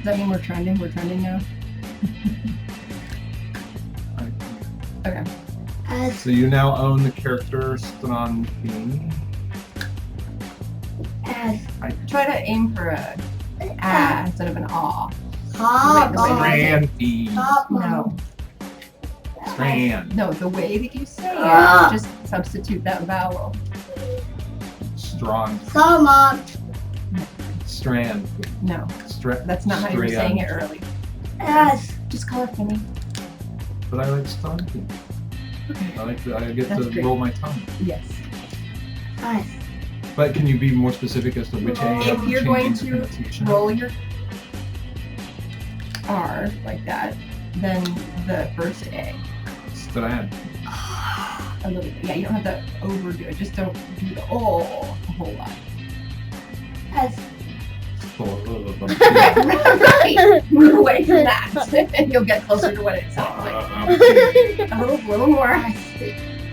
that mean we're trending? We're trending now? Okay. So you now own the character Strandfynd. I try to aim for a instead of an ah. Strandfynd. No. Strand. No, the way that you say it, just substitute that vowel. Strand. Strand. No. That's not how you were saying it early. Just call it Finny. But I like Strandfynd. Okay. I get to roll my tongue. Yes. But can you be more specific as to which A? If you're going to roll your R like that, then the first A. Strand. A little bit. Yeah, you don't have to overdo it. Just don't do the a whole lot. Right. Move away from that, and you'll get closer to what it sounds like. A little more.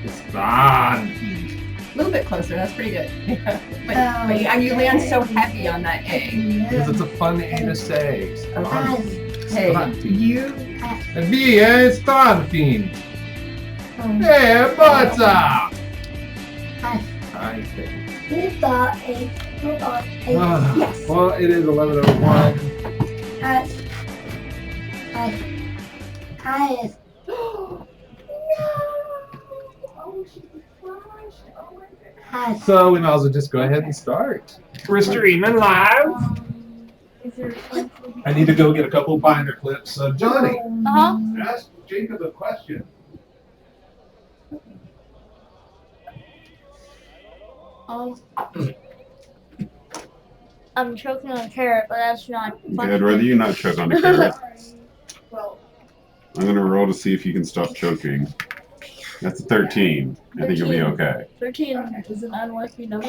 Strand. A little bit closer. That's pretty good. but you land so heavy on that A. Because it's a fun A to say. Hey, you. B, Strandfynd. Hey, what's up? I think. Yes. Well, it is 11:01. So we might as well just go ahead and start. We're streaming live. I need to go get a couple binder clips. So Johnny, ask Jacob a question. I'm choking on a carrot, but that's not funny. I'd rather you not choke on a carrot. I'm gonna roll to see if you can stop choking. That's a 13. I think you'll be okay. 13 is an unlucky number.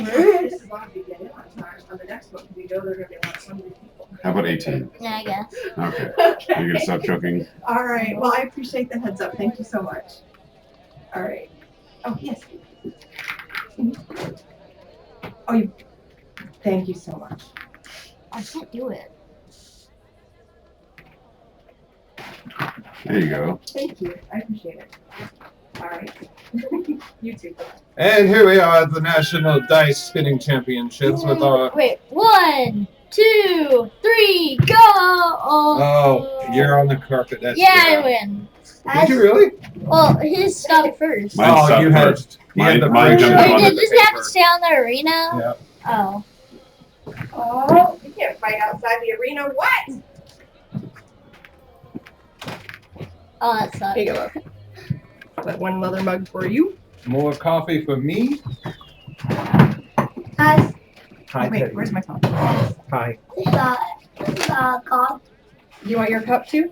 How about 18? Yeah, I guess. Okay. You're gonna stop choking? All right. Well, I appreciate the heads up. Thank you so much. All right. Oh, yes. Oh, thank you so much. I can't do it. There you go. Thank you. I appreciate it. All right. You too. And here we are at the National Dice Spinning Championships with our... Wait, 1, 2, 3, go! Oh, you're on the carpet. That's I win. Did you really? Well, his stopped first. Mine stopped you first. had the Mine jumped Wait, on did the this have paper. to stay on the arena? Yeah. Oh. Oh, you can't fight outside the arena. What? Oh, that sucks. Here you go. That one leather mug for you. More coffee for me. Hi. Hi, Wait, Teddy. where's my cup? Hi. You want your cup too?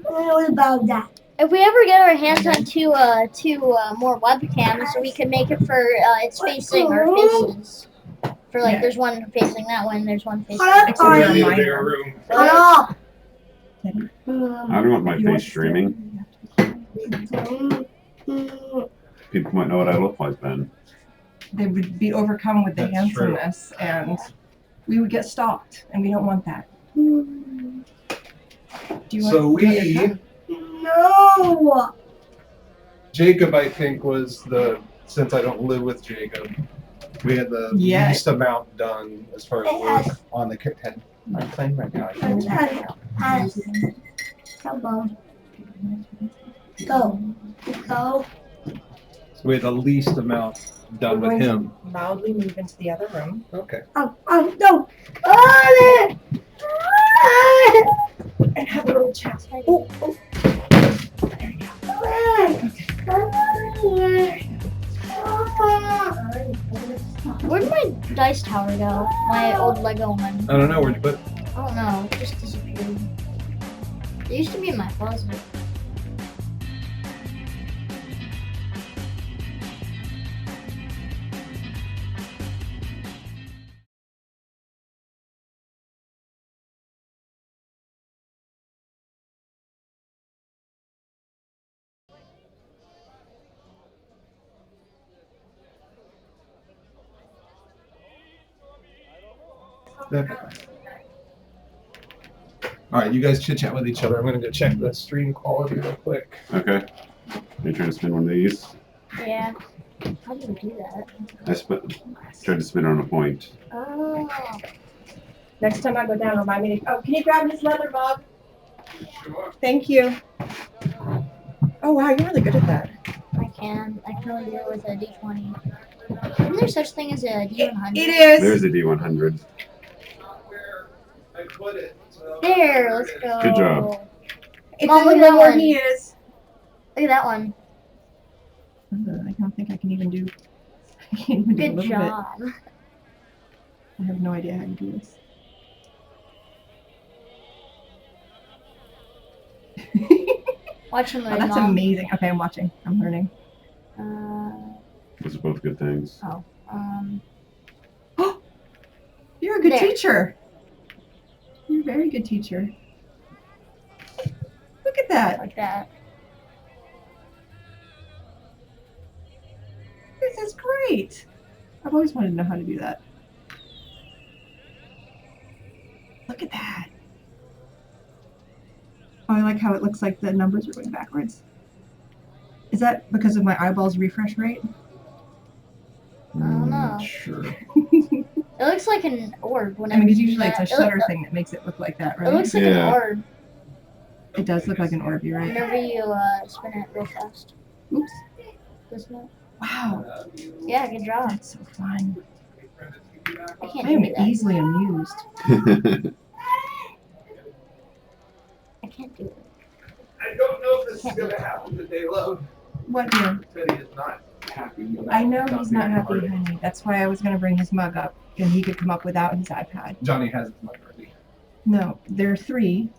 If we ever get our hands on two more webcams, we can make it for it's facing our faces. For like, there's one facing that one, there's one facing. Except you're a Bigger minor. room. I don't want my face streaming. People might know what I look like then. They would be overcome with the That's true. handsomeness, and we would get stalked, and we don't want that. Do you So want your cup? No. Jacob, I think, was since I don't live with Jacob, we had the least amount done as far as work on the head. I'm playing right now. Go. So we had the least amount done with him. Mildly move into the other room. Okay. No. And have a little chat. Where'd my dice tower go? My old Lego one. I don't know, where'd you put it? I don't know. It just disappeared. It used to be in my closet. All right, you guys chit chat with each other. I'm gonna go check the stream quality real quick. Okay. Are you trying to spin one of these? Yeah. How do you do that? Tried to spin on a point. Oh. Next time I go down, remind me to. Oh, can you grab his leather mug? Thank you. Oh wow, you're really good at that. I can only do it with a D20. Isn't there such thing as a D100? It is. There's a D100. Where I put it. So. There, let's go. Good job. It's Mom, in look the at room that where one. he is. Look at that one. I don't think I can even do. I can't even do a Good little job. bit. I have no idea how you do this. Watch him Oh, learn, that's Mom. amazing. Okay, I'm watching. I'm learning. Those are both good things. You're a good There. teacher. You're a very good teacher. Look at that. Like that. This is great. I've always wanted to know how to do that. Look at that. Oh, I like how it looks like the numbers are going backwards. Is that because of my eyeballs refresh rate? I don't know. Sure. It looks like an orb I whenever mean, because you do usually it's a that. shutter thing that makes it look like that, It right? looks like Yeah. an orb It does look like an orb, you're right. whenever you spin it real fast. Oops. Doesn't it? Wow, Yeah, good job. that's so fun. I can't I am do that. easily amused. I can't do it. I don't know if this is gonna happen today, love. What dear? Teddy is not happy. I know he's not being happy, part of it. honey. That's why I was going to bring his mug up, and he could come up without his iPad. Johnny has his mug ready. No, there are 3.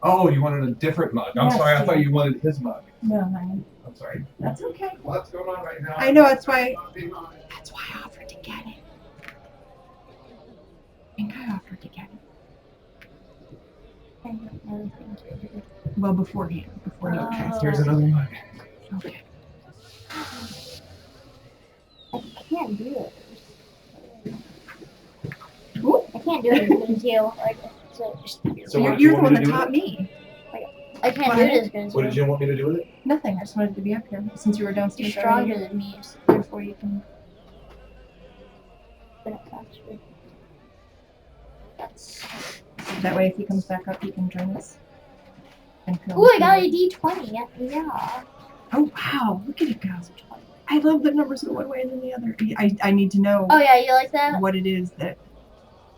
Oh, you wanted a different mug. I'm Yes, sorry. I dear. thought you wanted his mug. No, honey. I'm sorry. That's okay. What's going on right now? I know, that's why I offered to get it. I think I offered to get it. I don't know anything to do. Well, beforehand. Before he Oh. Here's another mug. Okay. I can't do it. Ooh. I can't do it as good as you. Like, so just, So you're what did you the want one me to that do taught with me. I can't What? do it as good as What did you want me to do with it? Nothing. I just wanted to be up here since you were You're downstairs. stronger already. than me, so therefore you can spin it faster. That's. That way, if he comes back up, he can join us. And film. Ooh, I got a D20. Yeah. Oh wow! Look at it go. I love the numbers go one way and then the other. I need to know Oh yeah, you like that? what it is that.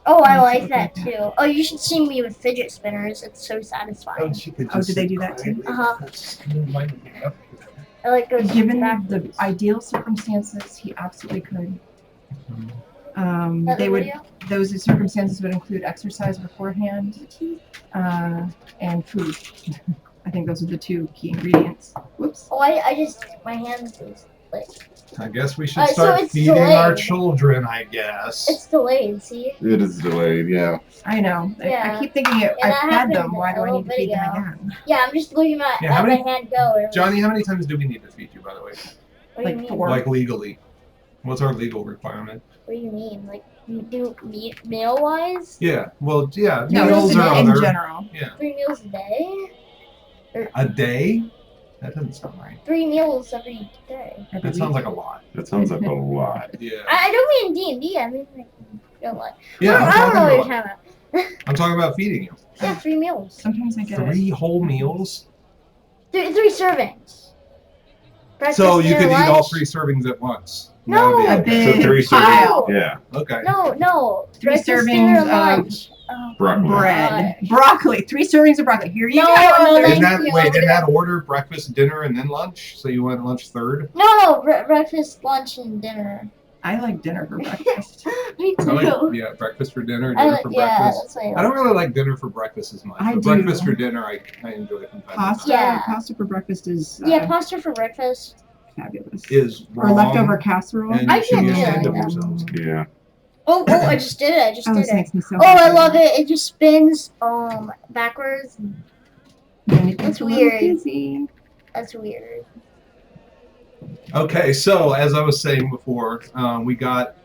Oh, I Makes it like look that like that. too. Oh, you should see me with fidget spinners. It's so satisfying. she could Oh, just did they sit do that too? quietly. Uh-huh. That's just reminded me of it. I like goes Given backwards. the ideal circumstances, he absolutely could. That They the would. video? Those circumstances would include exercise beforehand, and food. I think those are the 2 key ingredients. Whoops. Oh, I just my hands is like I guess we should So start it's feeding our delayed. children, I guess. it's delayed. See? It is delayed, yeah. I know. Yeah. I keep thinking I've that fed happened them. Why do a I little need to bit feed them ago. again? Yeah, I'm just looking at, Yeah, how at many- my hand go. And Johnny, how many times do we need to feed you, by the way? what do you like mean? 4. Like legally. What's our legal requirement? What do you mean? Like you do meal wise? Yeah, well, yeah, No, meals just are in other. general. Yeah. 3 meals a day? A day? That doesn't sound right. 3 meals every day. That sounds like a lot. That sounds like a lot. Yeah. I don't mean D&D. I mean like real life. Yeah, I don't know what you're talking about. I'm talking about feeding you. Yeah, 3 meals. Sometimes I get it. 3 whole meals? 3 servings. Breakfast, So you dinner, could eat lunch. all 3 servings at once. No. That A would be okay. So big 3 servings. pile. Yeah. Okay. No. 3 Breakfast, servings dinner, of lunch. Oh. Broccoli. bread. Broccoli. 3 servings of broccoli. Here you No, go. no, There's- In that, you. wait, in that order, breakfast, dinner, and then lunch? So you want lunch third? No, breakfast, lunch, and dinner. I like dinner for breakfast. Me I too. like, yeah, breakfast for dinner, I dinner like, for yeah, breakfast. that's what I I like. don't really like dinner for breakfast as much. I But do. breakfast for dinner, I enjoy from time to Pasta. time. Yeah. Pasta for breakfast is Yeah, pasta for breakfast. fabulous. Is Or wrong, leftover casserole. and I you should can't be do ashamed that. of yourselves. Yeah. Oh, I just did it. Oh, this it. makes me so Oh, I happy. love it. It just spins backwards. Then it That's gets a little weird. dizzy. That's weird. Okay, so as I was saying before, we got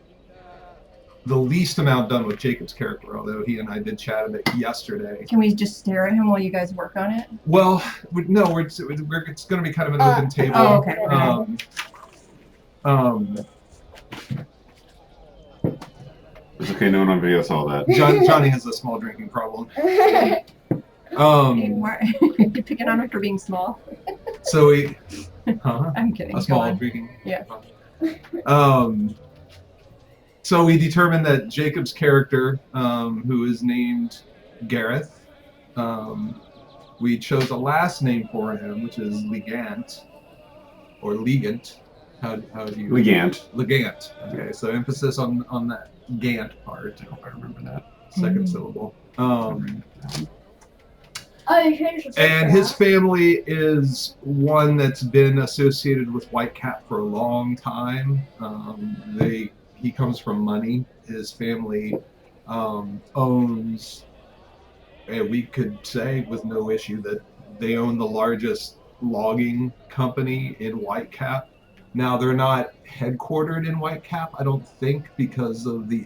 the least amount done with Jacob's character, although he and I did chat a bit yesterday. Can we just stare at him while you guys work on it? Well, no, it's going to be kind of an open table. Oh, okay. It's okay, no one on video saw that. Johnny has a small drinking problem. Hey, why you're picking on him for being small? So we, I'm kidding. a small drinking. Yeah. So we determined that Jacob's character, who is named Gareth, we chose a last name for him, which is Leigant, or Leigant. How do you? Leigant. Leigant. Okay, so emphasis on that Gant part. I hope I remember that second syllable. And his family is one that's been associated with Whitecap for a long time. He comes from money. His family owns, and we could say with no issue that they own the largest logging company in Whitecap. Now, they're not headquartered in Whitecap, I don't think, because of the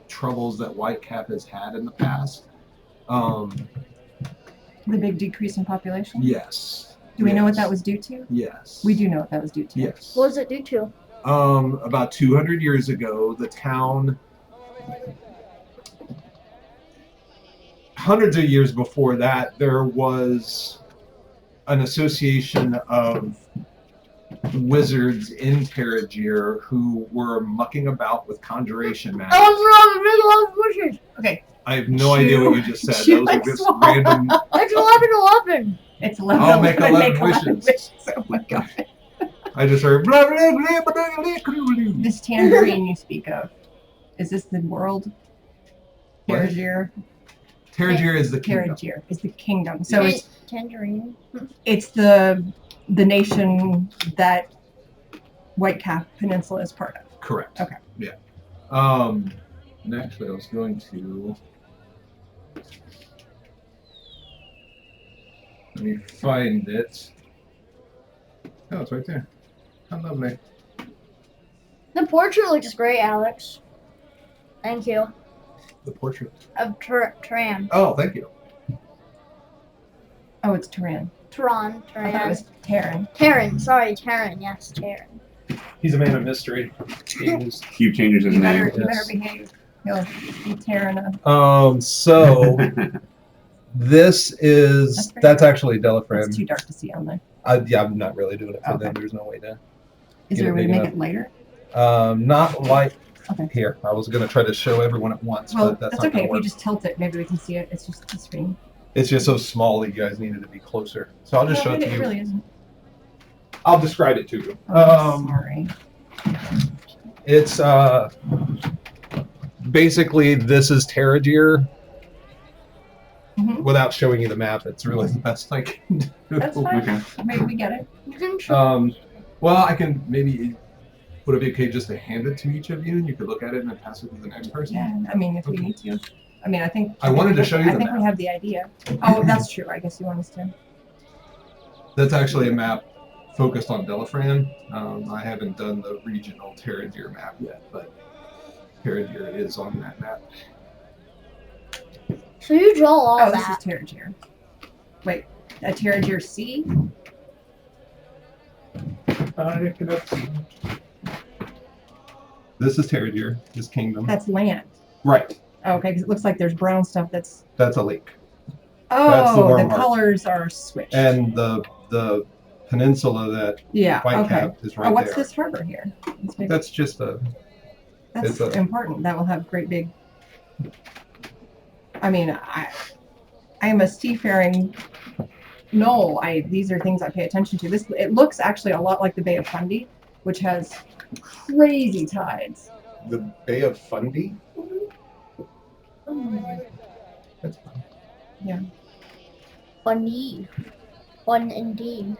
troubles that Whitecap has had in the past. The big decrease in population? Yes. Do we know what that was due to? Yes. We do know what that was due to. Yes. What was it due to? About 200 years ago, the town, hundreds of years before that, there was an association of wizards in Taran who were mucking about with conjuration magic. Okay. I have no idea what you just said. Those are just swallow. random. It's 11/11. It's 11. I'll make 11 wishes. Oh my god. I just heard. Blah, blah, blah, blah, blah, blah. This tangerine you speak of, is this the world? What? Taran is the kingdom. Taran is the kingdom. So Tangerine. it's the nation that Whitecap Peninsula is part of. Correct. Okay. Yeah. And actually, I was going to. Let me find it. Oh, it's right there. How lovely. The portrait looks great, Alex. Thank you. The portrait. Of Taran. Oh, thank you. Oh, it's Taran. Taran. I thought it was Taran. Taran. Sorry, Taran. Yes, Taran. He's a man of mystery. He's- Hugh changes his You name. better behave. He'll be Taran. So this is that's actually It's Delafran. too dark to see on there. Yeah, I'm not really doing it for Okay. them. There's no way to. Is Get there a it way to big make enough. it lighter? Not like Okay. here. I was gonna try to show everyone at once, Well, but that's that's not okay. gonna If work. you just tilt it, maybe we can see it. It's just the screen. It's just so small that you guys needed to be closer. So I'll just show it to It you. really isn't. I'll describe it to you. Oh, sorry. It's basically this is Taran. Mhm. Without showing you the map, it's really the best I can do. That's fine. Okay. Maybe we get it. You can show. Well, I can maybe would it be okay just to hand it to each of you, and you could look at it and then pass it to the next person? Yeah, I mean, if we Okay. need to. I mean, I think. I wanted to show you I the think we map. have the idea. Oh, that's true. I guess you want us to. That's actually a map focused on Delafran. I haven't done the regional Taran map yet, but Taran is on that map. So you draw all Oh, this that. is Taran. Wait, a Taran C? This is Taran, his kingdom. That's land. Right. Oh, okay, because it looks like there's brown stuff that's. That's a lake. Oh, the warm the heart. colors are switched. And the peninsula that yeah, okay. Whitecap is right Oh, what's there. this harbor here? This big- That's just a. That's it's a- important. That will have great big. I mean, I am a seafaring gnoll. These are things I pay attention to. It looks actually a lot like the Bay of Fundy, which has crazy tides. The Bay of Fundy? That's fine. Yeah. Funny. Fun indeed.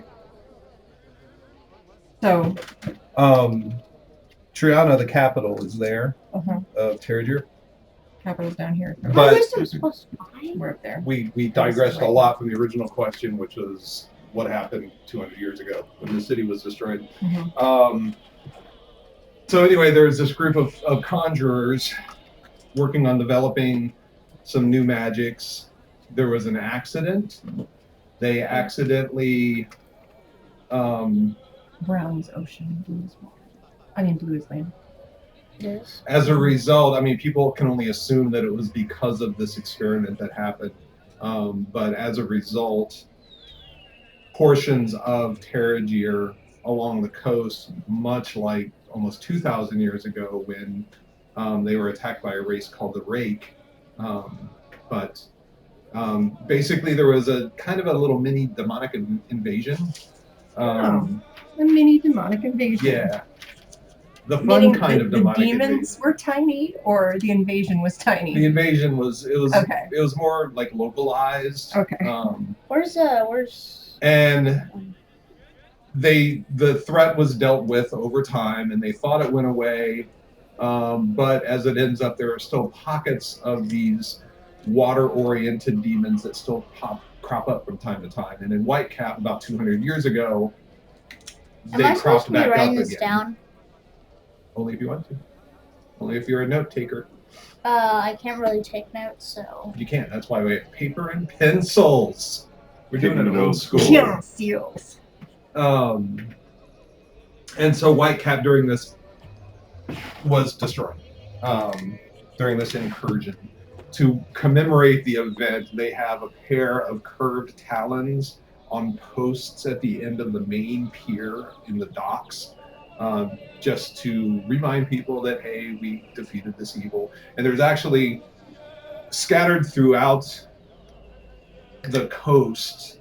So. Triana, the capital, is there Uh-huh. of Taran. Capital's down here. But- We're up there. We digressed a lot from the original question, which was what happened 200 years ago when the city was destroyed. Mhm. So anyway, there's this group of conjurers working on developing some new magics. There was an accident. They accidentally Brown's ocean, blue's water. I mean, blue is land. Yes. as a result, I mean, people can only assume that it was because of this experiment that happened. But as a result, portions of Terrigier along the coast, much like almost 2,000 years ago when they were attacked by a race called the Rake. Basically, there was a kind of a little mini demonic invasion. A mini demonic invasion. Yeah. The fun Meaning kind of demonic the demons invasion. were tiny, or the invasion was tiny. The invasion was Okay. it was more like localized. Okay. Where's And the threat was dealt with over time, and they thought it went away. But as it ends up, there are still pockets of these water-oriented demons that still crop up from time to time. And in Whitecap, about 200 years ago, they Am I supposed cropped to be back up writing this again. down? Only if you want to. Only if you're a note taker. I can't really take notes, so. You can't. That's why we have paper and pencils. We're doing it Keeping it old old school. Yeah, seals. And so Whitecap during this was destroyed during this incursion. To commemorate the event, they have a pair of curved talons on posts at the end of the main pier in the docks, just to remind people that, hey, we defeated this evil. And there's actually scattered throughout the coast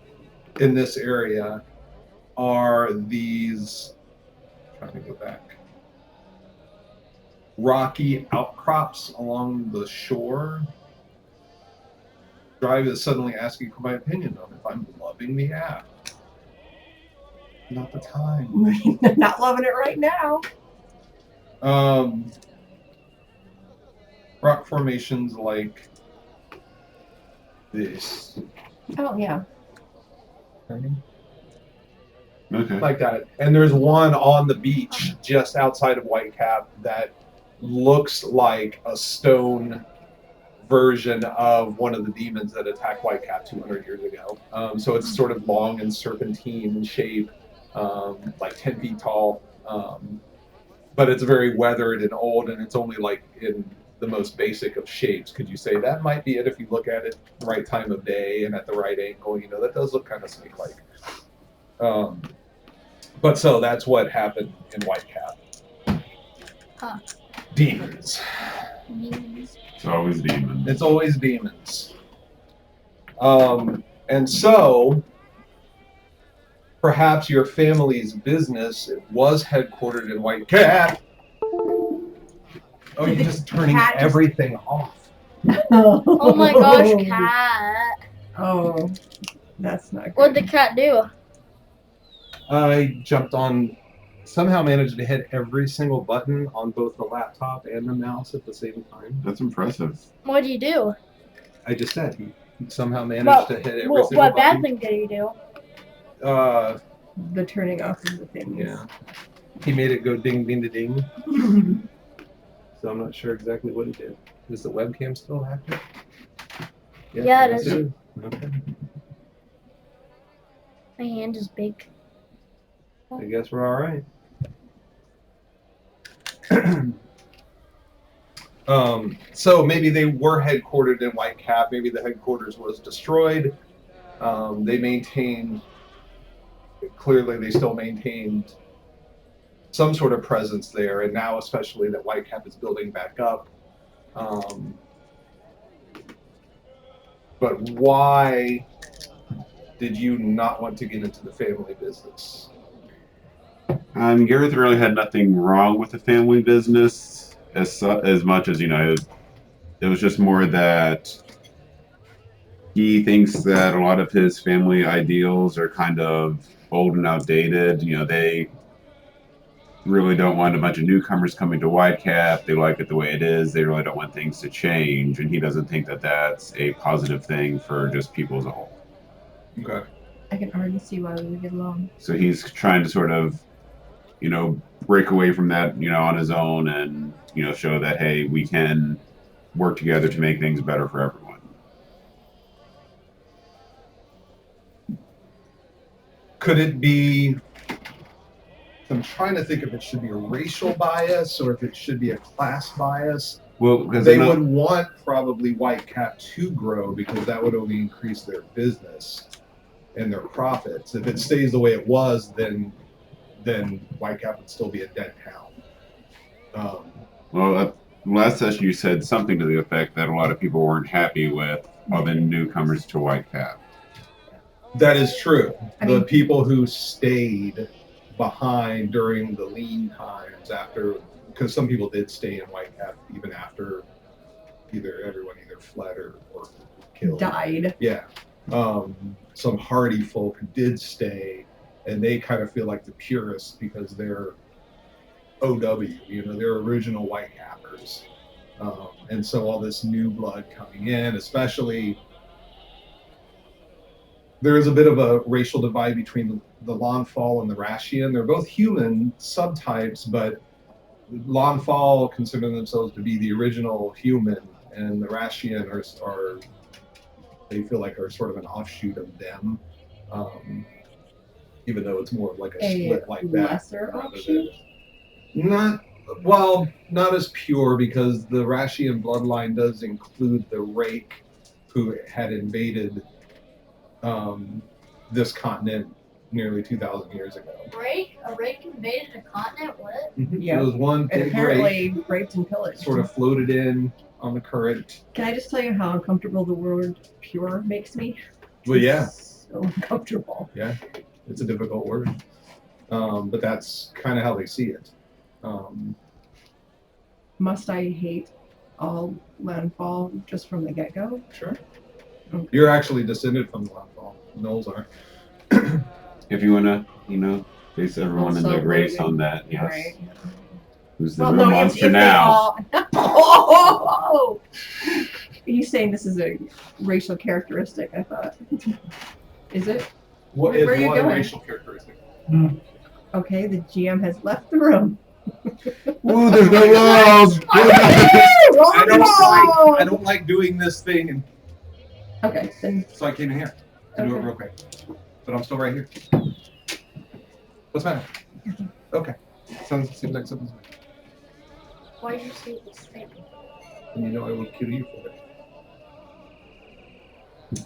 in this area are these, trying to go back, rocky outcrops along the shore. Drive is suddenly asking for my opinion on if I'm loving the app. Not the time. Not loving it right now. Rock formations like this. Oh yeah. Okay. Like that. And there's one on the beach just outside of Whitecap that looks like a stone version of one of the demons that attacked Whitecap 200 years ago. So it's sort of long and serpentine in shape, like 10 feet tall. But it's very weathered and old, and it's only like in the most basic of shapes. Could you say that might be it if you look at it the right time of day and at the right angle? You know, that does look kind of snake-like. But so that's what happened in Whitecap. Huh. Demons. It's always demons. It's always demons. And so, perhaps your family's business was headquartered in Whitecap. Oh, you're just turning everything off. Oh my gosh, cat. Oh, that's not good. What'd the cat do? I jumped on, somehow managed to hit every single button on both the laptop and the mouse at the same time. That's impressive. What'd you do? I just said he somehow managed to hit every single What bad button. thing did you do? The turning off of the thing. Yeah. He made it go ding, ding, ding. So I'm not sure exactly what he did. Is the webcam still active? Yeah, it yes, is. Okay. My hand is big. I guess we're all right. So maybe they were headquartered in Whitecap. Maybe the headquarters was destroyed. They maintained, clearly they still maintained some sort of presence there, and now especially that Whitecap is building back up. But why did you not want to get into the family business? Gareth really had nothing wrong with the family business as much as, you know, it was just more that he thinks that a lot of his family ideals are kind of old and outdated. You know, they really don't want a bunch of newcomers coming to Whitecap. They like it the way it is. They really don't want things to change, and he doesn't think that that's a positive thing for just people as a whole. Okay. I can already see why we would get along. So he's trying to sort of, you know, break away from that, you know, on his own and, you know, show that, hey, we can work together to make things better for everyone. Could it be? I'm trying to think if it should be a racial bias or if it should be a class bias. Well, because They would want probably Whitecap to grow because that would only increase their business and their profits. If it stays the way it was, then Whitecap would still be a dead town. Well, last session you said something to the effect that a lot of people weren't happy with other newcomers to Whitecap. That is true. I The mean- people who stayed behind during the lean times after, because some people did stay in Whitecap even after everyone fled or killed. Died. Yeah. Some hardy folk did stay, and they kind of feel like the purists because they're OW, they're original Whitecappers. And so all this new blood coming in, especially, there is a bit of a racial divide between the Lawnfall and the Rasheon. They're both human subtypes, but Lawnfall consider themselves to be the original human, and the Rasheon are they feel like are sort of an offshoot of them, even though it's more of like a split like that. Lesser offshoot? Not as pure, because the Rasheon bloodline does include the Rake, who had invaded this continent nearly 2,000 years ago. A rake invaded a continent? What? Yeah. It was one And big apparently rake, raped and pillaged. sort of floated in on the current. Can I just tell you how uncomfortable the word pure makes me? Well, yeah, So uncomfortable. it's a difficult word, but that's kind of how they see it. Must I hate all landfall just from the get-go? Sure. Okay. You're actually descended from the Landfall. Gnolls are. If you want to, base everyone in the Also, race on that, yes. Right. Who's the Well, real no, monster if now? they all... Are you saying this is a racial characteristic? I thought. Is it? What Where are is you one going? racial characteristic? Okay, the GM has left the room. Ooh, there's no walls! I don't like doing this thing, and Okay, then so I came in here to do it Okay. real quick. But I'm still right here. What's the matter? Okay. Seems like something's wrong. Why did you say this thing? And I will kill you for it.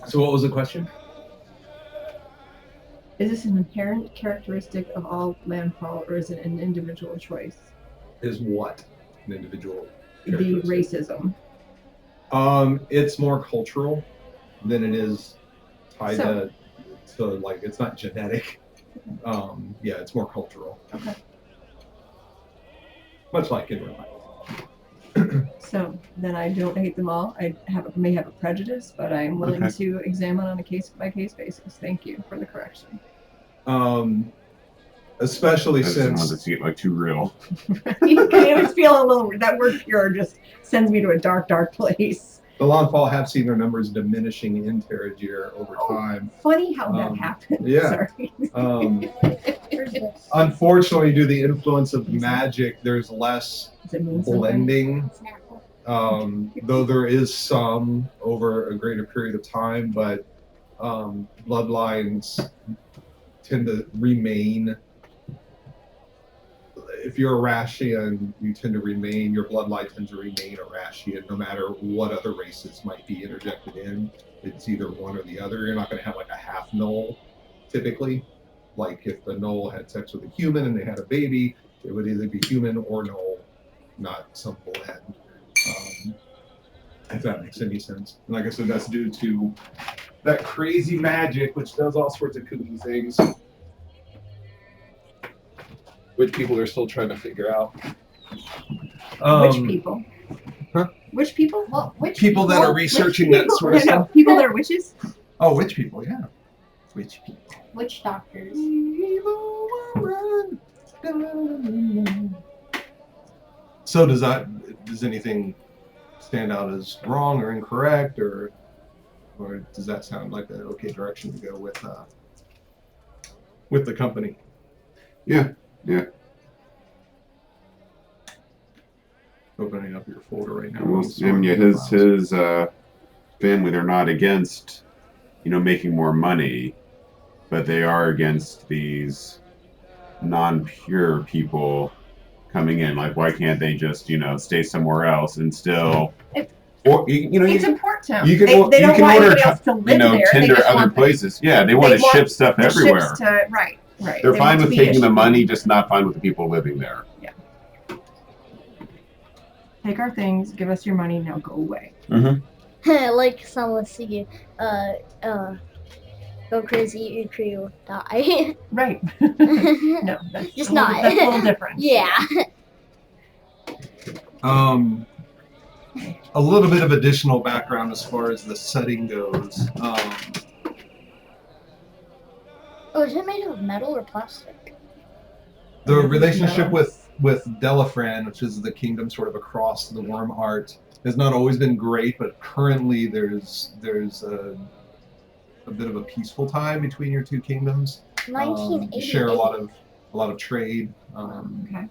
So what was the question? is this an inherent characteristic of all landfall, or is it an individual choice? Is what an individual The characteristic? racism. It's more cultural than it is tied So- to like, it's not genetic. It's more cultural. Okay. Much like in real life. So then I don't hate them all. I may have a prejudice, but I am willing Okay. to examine on a case-by-case basis. Thank you for the correction. Especially I just didn't want since to see it too real. You can always feel a little. That word "pure" just sends me to a dark, dark place. the Lawnfall have seen their numbers diminishing in Terragear over Oh. time. Funny how that happened. yeah. Sorry. Where's this? Unfortunately, due to the influence of magic, there's less Does it mean something? blending. It's an apple. Though there is some over a greater period of time, but bloodlines tend to remain. If you're a Rasheon, you tend to remain, your bloodline tends to remain a Rasheon, no matter what other races might be interjected in. It's either one or the other. You're not going to have like a half gnoll, typically. Like if the gnoll had sex with a human and they had a baby, it would either be human or gnoll, not some blend. If that makes any sense. And like I said, that's due to that crazy magic, which does all sorts of kooky things, which people are still trying to figure out. Which people? Huh? Which people? What? Which People that are which researching that people? sort of No, stuff. people that are witches. Oh, witch people, yeah. Witch people. Witch doctors. So does anything stand out as wrong or incorrect, or does that sound like an okay direction to go with the company? Yeah. opening up your folder right now. Well, his family, they're not against, making more money, but they are against these non-pure people coming in. Like, why can't they just, stay somewhere else and still... It's a port town. You can, they don't want order, anybody else to live there. Tender other places. Yeah, they want to ship stuff everywhere. Right. They're fine with taking the money, just not fine with the people living there. Yeah. Take our things, give us your money, now go away. Like someone see go crazy, eat your crew, die. Right. No, that's just not. That's a little different. Yeah. A little bit of additional background as far as the setting goes. Oh, is it made of metal or plastic? The relationship with Delafran, which is the kingdom sort of across the Wormheart, has not always been great, but currently there's a bit of a peaceful time between your two kingdoms. 1988. You share a lot of trade. Okay.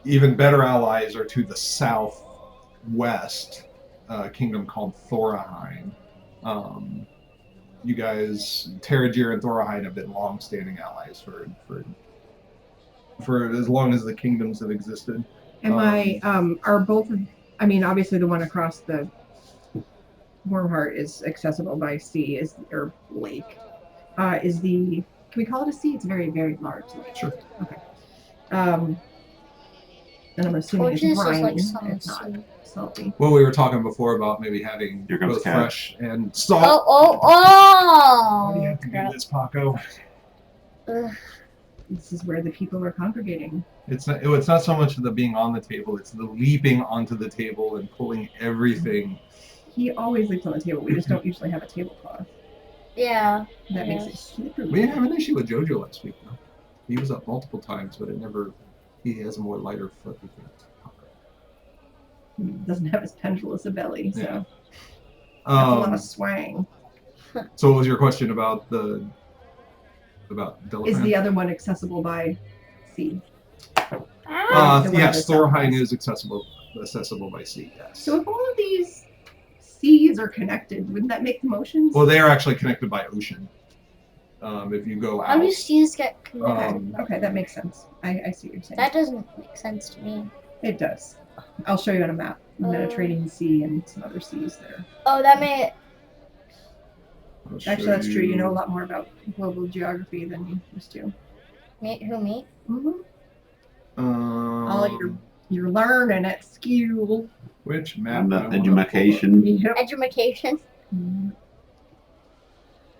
Even better allies are to the southwest, a kingdom called Thoraheim. You guys, Taran and Thoraheim, have been long-standing allies for as long as the kingdoms have existed. Are both of, obviously the one across the Wormheart is accessible by sea, or lake. Can we call it a sea? It's a very, very large lake. Sure. Okay. And I'm assuming it's briny, like it's not salty. Well, we were talking before about maybe having both Cat. fresh and salt. Oh! Why do you have to do this, Paco? This is where the people are congregating. It's not so much the being on the table, it's the leaping onto the table and pulling everything. He always leaps on the table. We just don't usually have a tablecloth. Yeah. That makes it super. We didn't have an issue with JoJo last week, though. He was up multiple times, but he has a more lighter foot. He doesn't have as pendulous a belly, so Yeah. that's a lot of swang. So what was your question about Delafran? Is the other one accessible by sea? Yes, Thoraheim is accessible by sea, yes. So if all of these seas are connected, wouldn't that make the motions? Well, they are actually connected by ocean. If you go out. How do seas get connected? Okay, that makes sense. I see what you're saying. That doesn't make sense to me. It does. I'll show you on a map. Mediterranean Sea and some other seas there. Oh, that may... Actually, that's true. You know a lot more about global geography than you used to. Who, me? Mm-hmm. All you're learning at school. Which map? Education. Yep. Education. Mm-hmm.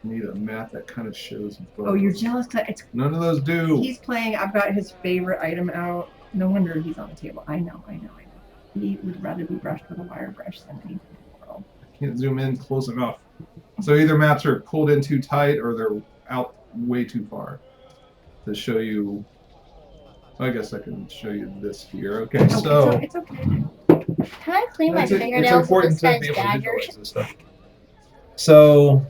Need a map that kind of shows both. Oh, you're jealous? It's None of those do. He's playing. I've got his favorite item out. No wonder he's on the table. I know. He would rather be brushed with a wire brush than anything in the world. Can't zoom in close enough. So either maps are pulled in too tight or they're out way too far to show you. I guess I can show you this here. Okay, so it's okay. Can I clean my fingernails with this guy's dagger? This stuff. So,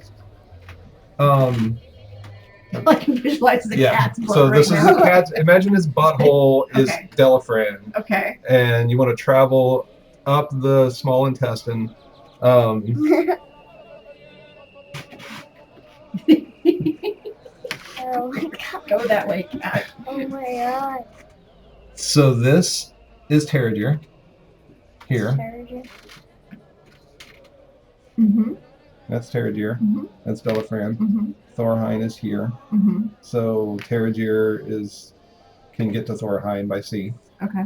I can visualize the cat's butt so right this now. is the cat's. Imagine his butthole is Okay. Delafran. Okay. And you want to travel up the small intestine. Oh my god. Go that way, cat. Oh my god. So this is Taran here. Mm-hmm. That's Taran. Mm-hmm. That's Delafran. Mm-hmm. Thoraheim is here. Mm-hmm. So Taran can get to Thoraheim by sea. Okay.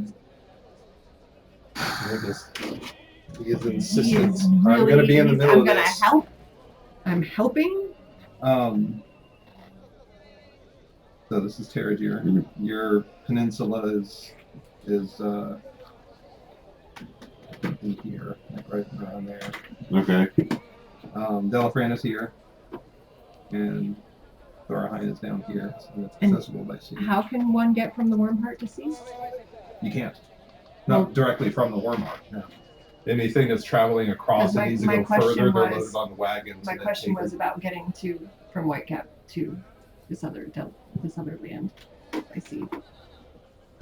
He is insistent. Really, I'm going to be in the middle I'm of gonna this. help. I'm helping. So this is Taran. Your peninsula is in here, like right around there. Okay. Delafran is here, and Thoraheim is down here, so it's accessible by sea. How can one get from the Wormheart to sea? You can't. Not directly from the Wormheart. No. Anything that's traveling across and needs to go further, they're loaded on the wagons. My question was about getting from Whitecap to this other land by sea.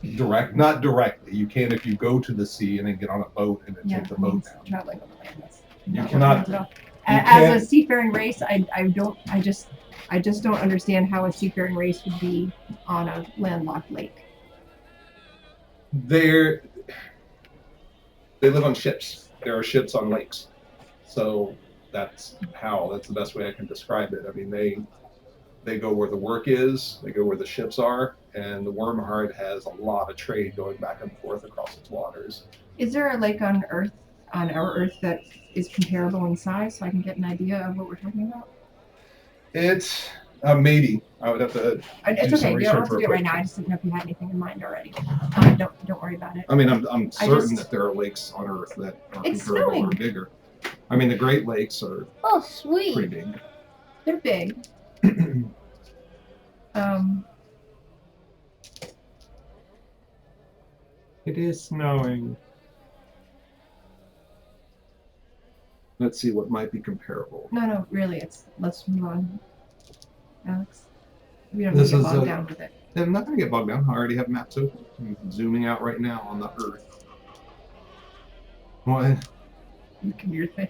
Not directly. You can if you go to the sea and then get on a boat and then take the boat down. Traveling on the land. That's You not cannot. what it is at all. You As can't- a seafaring race, I just don't understand how a seafaring race would be on a landlocked lake. They live on ships. There are ships on lakes, so that's the best way I can describe it. I mean, they go where the work is, they go where the ships are, and the Wormheart has a lot of trade going back and forth across its waters. Is there a lake on Earth, on our Earth, that is comparable in size, so I can get an idea of what we're talking about? It's maybe I would have to. It's do some okay. You don't have research to do real it right quick. now. I just didn't know if you had anything in mind already. Don't worry about it. I mean, I'm certain just- that there are lakes on Earth that are It's comparable snowing. or bigger. I mean, the Great Lakes are Oh, pretty sweet. big. They're big. It is snowing. Let's see what might be comparable. No, really, let's move on, Alex. We don't This need to is get bogged a- down with it. I'm not going to get bogged down. I already have maps open. I'm zooming out right now on the Earth. What? You can do your thing.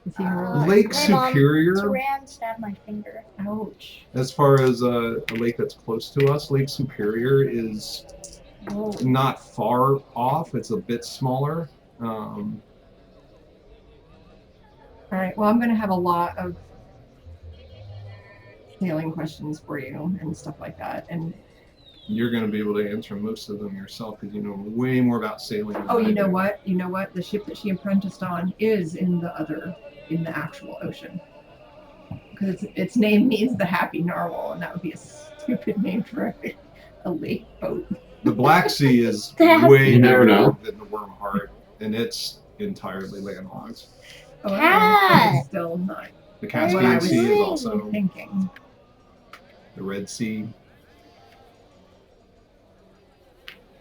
Is he Uh, rolling? Lake my mom- Superior, Taran stabbed my finger. Ouch. as far as a lake that's close to us, Lake Superior is Whoa. not far off. It's a bit smaller. All right. Well, I'm going to have a lot of sailing questions for you and stuff like that. And You're going to be able to answer most of them yourself because you know way more about sailing. Than oh, I you know do. what? You know what? The ship that she apprenticed on is in the actual ocean. Because its name means the happy narwhal, and that would be a stupid name for a lake boat. The Black Sea is That- way You never bigger know. than the Wormheart, and it's entirely landlocked. Oh, Cat! I'm still not The what I Caspian was Sea is thinking. also thinking. the Red Sea.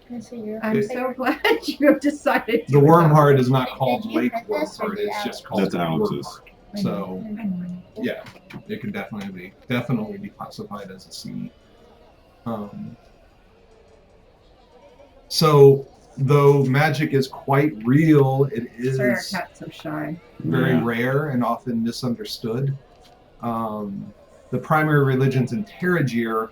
Can I see your I'm It- so glad you have decided to The adopt Wormheart it. is not Did called you Lake print this, or Wormheart; did it's Alex? just called That's Alex's. Wormheart. I know, So I know. yeah, it could definitely be classified as a sea. So though magic is quite real, it is Sorry, our cat's so shy. very Yeah. rare and often misunderstood. The primary religions in Taran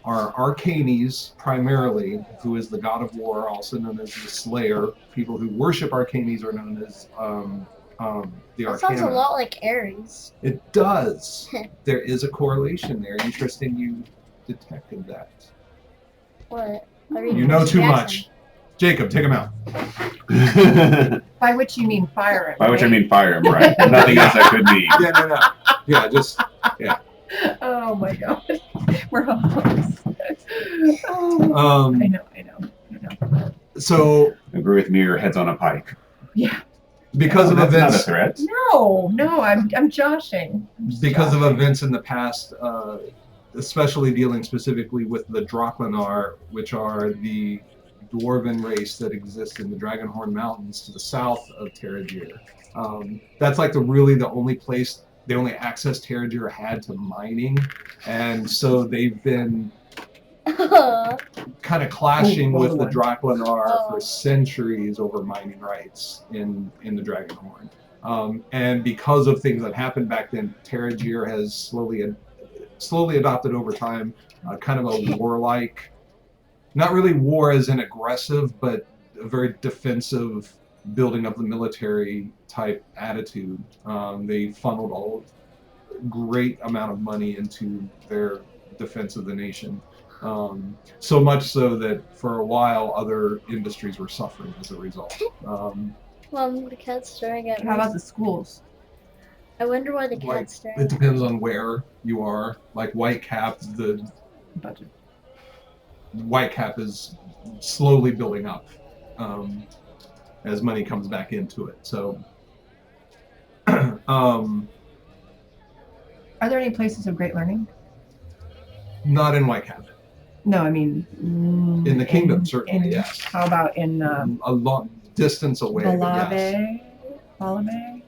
are Arcanes, primarily, who is the god of war, also known as the Slayer. People who worship Arcanes are known as the That sounds a Arcana. lot like Aries. It does. There is a correlation there. Interesting you detected that. What? I read You know Percy too Jackson. much. Jacob, take him out. By which you mean fire it, By which I right? mean fire him, right? Nothing else I could mean. Yeah, no. Yeah, just Oh my god. We're homeless. Oh, um I know. so Agree with me, your head's on a pike. Yeah. because of That's not a events threat. No, I'm joshing. I'm just because of joshing. events in the past, especially dealing specifically with the Draklanar, which are the dwarven race that exists in the Dragonhorn Mountains to the south of Taran. That's like the only place, the only access Taran had to mining, and so they've been kind of clashing Oh, with the Lord. Draklanar Oh. for centuries over mining rights in the Dragonhorn. And because of things that happened back then, Taran has slowly adopted over time kind of a warlike, not really war as in aggressive, but a very defensive building of the military type attitude. They funneled a great amount of money into their defense of the nation. So much so that for a while other industries were suffering as a result. Mom, the cat's staring at me. How about the schools? I wonder why the Like, cat's staring it at me. depends on where you are. Like Whitecap, the Budget. Whitecap is slowly building up as money comes back into it. So, Are there any places of great learning? not in Whitecap. No, I mean In the kingdom, certainly, in- yes. How about in A long distance away, but yes. Balave?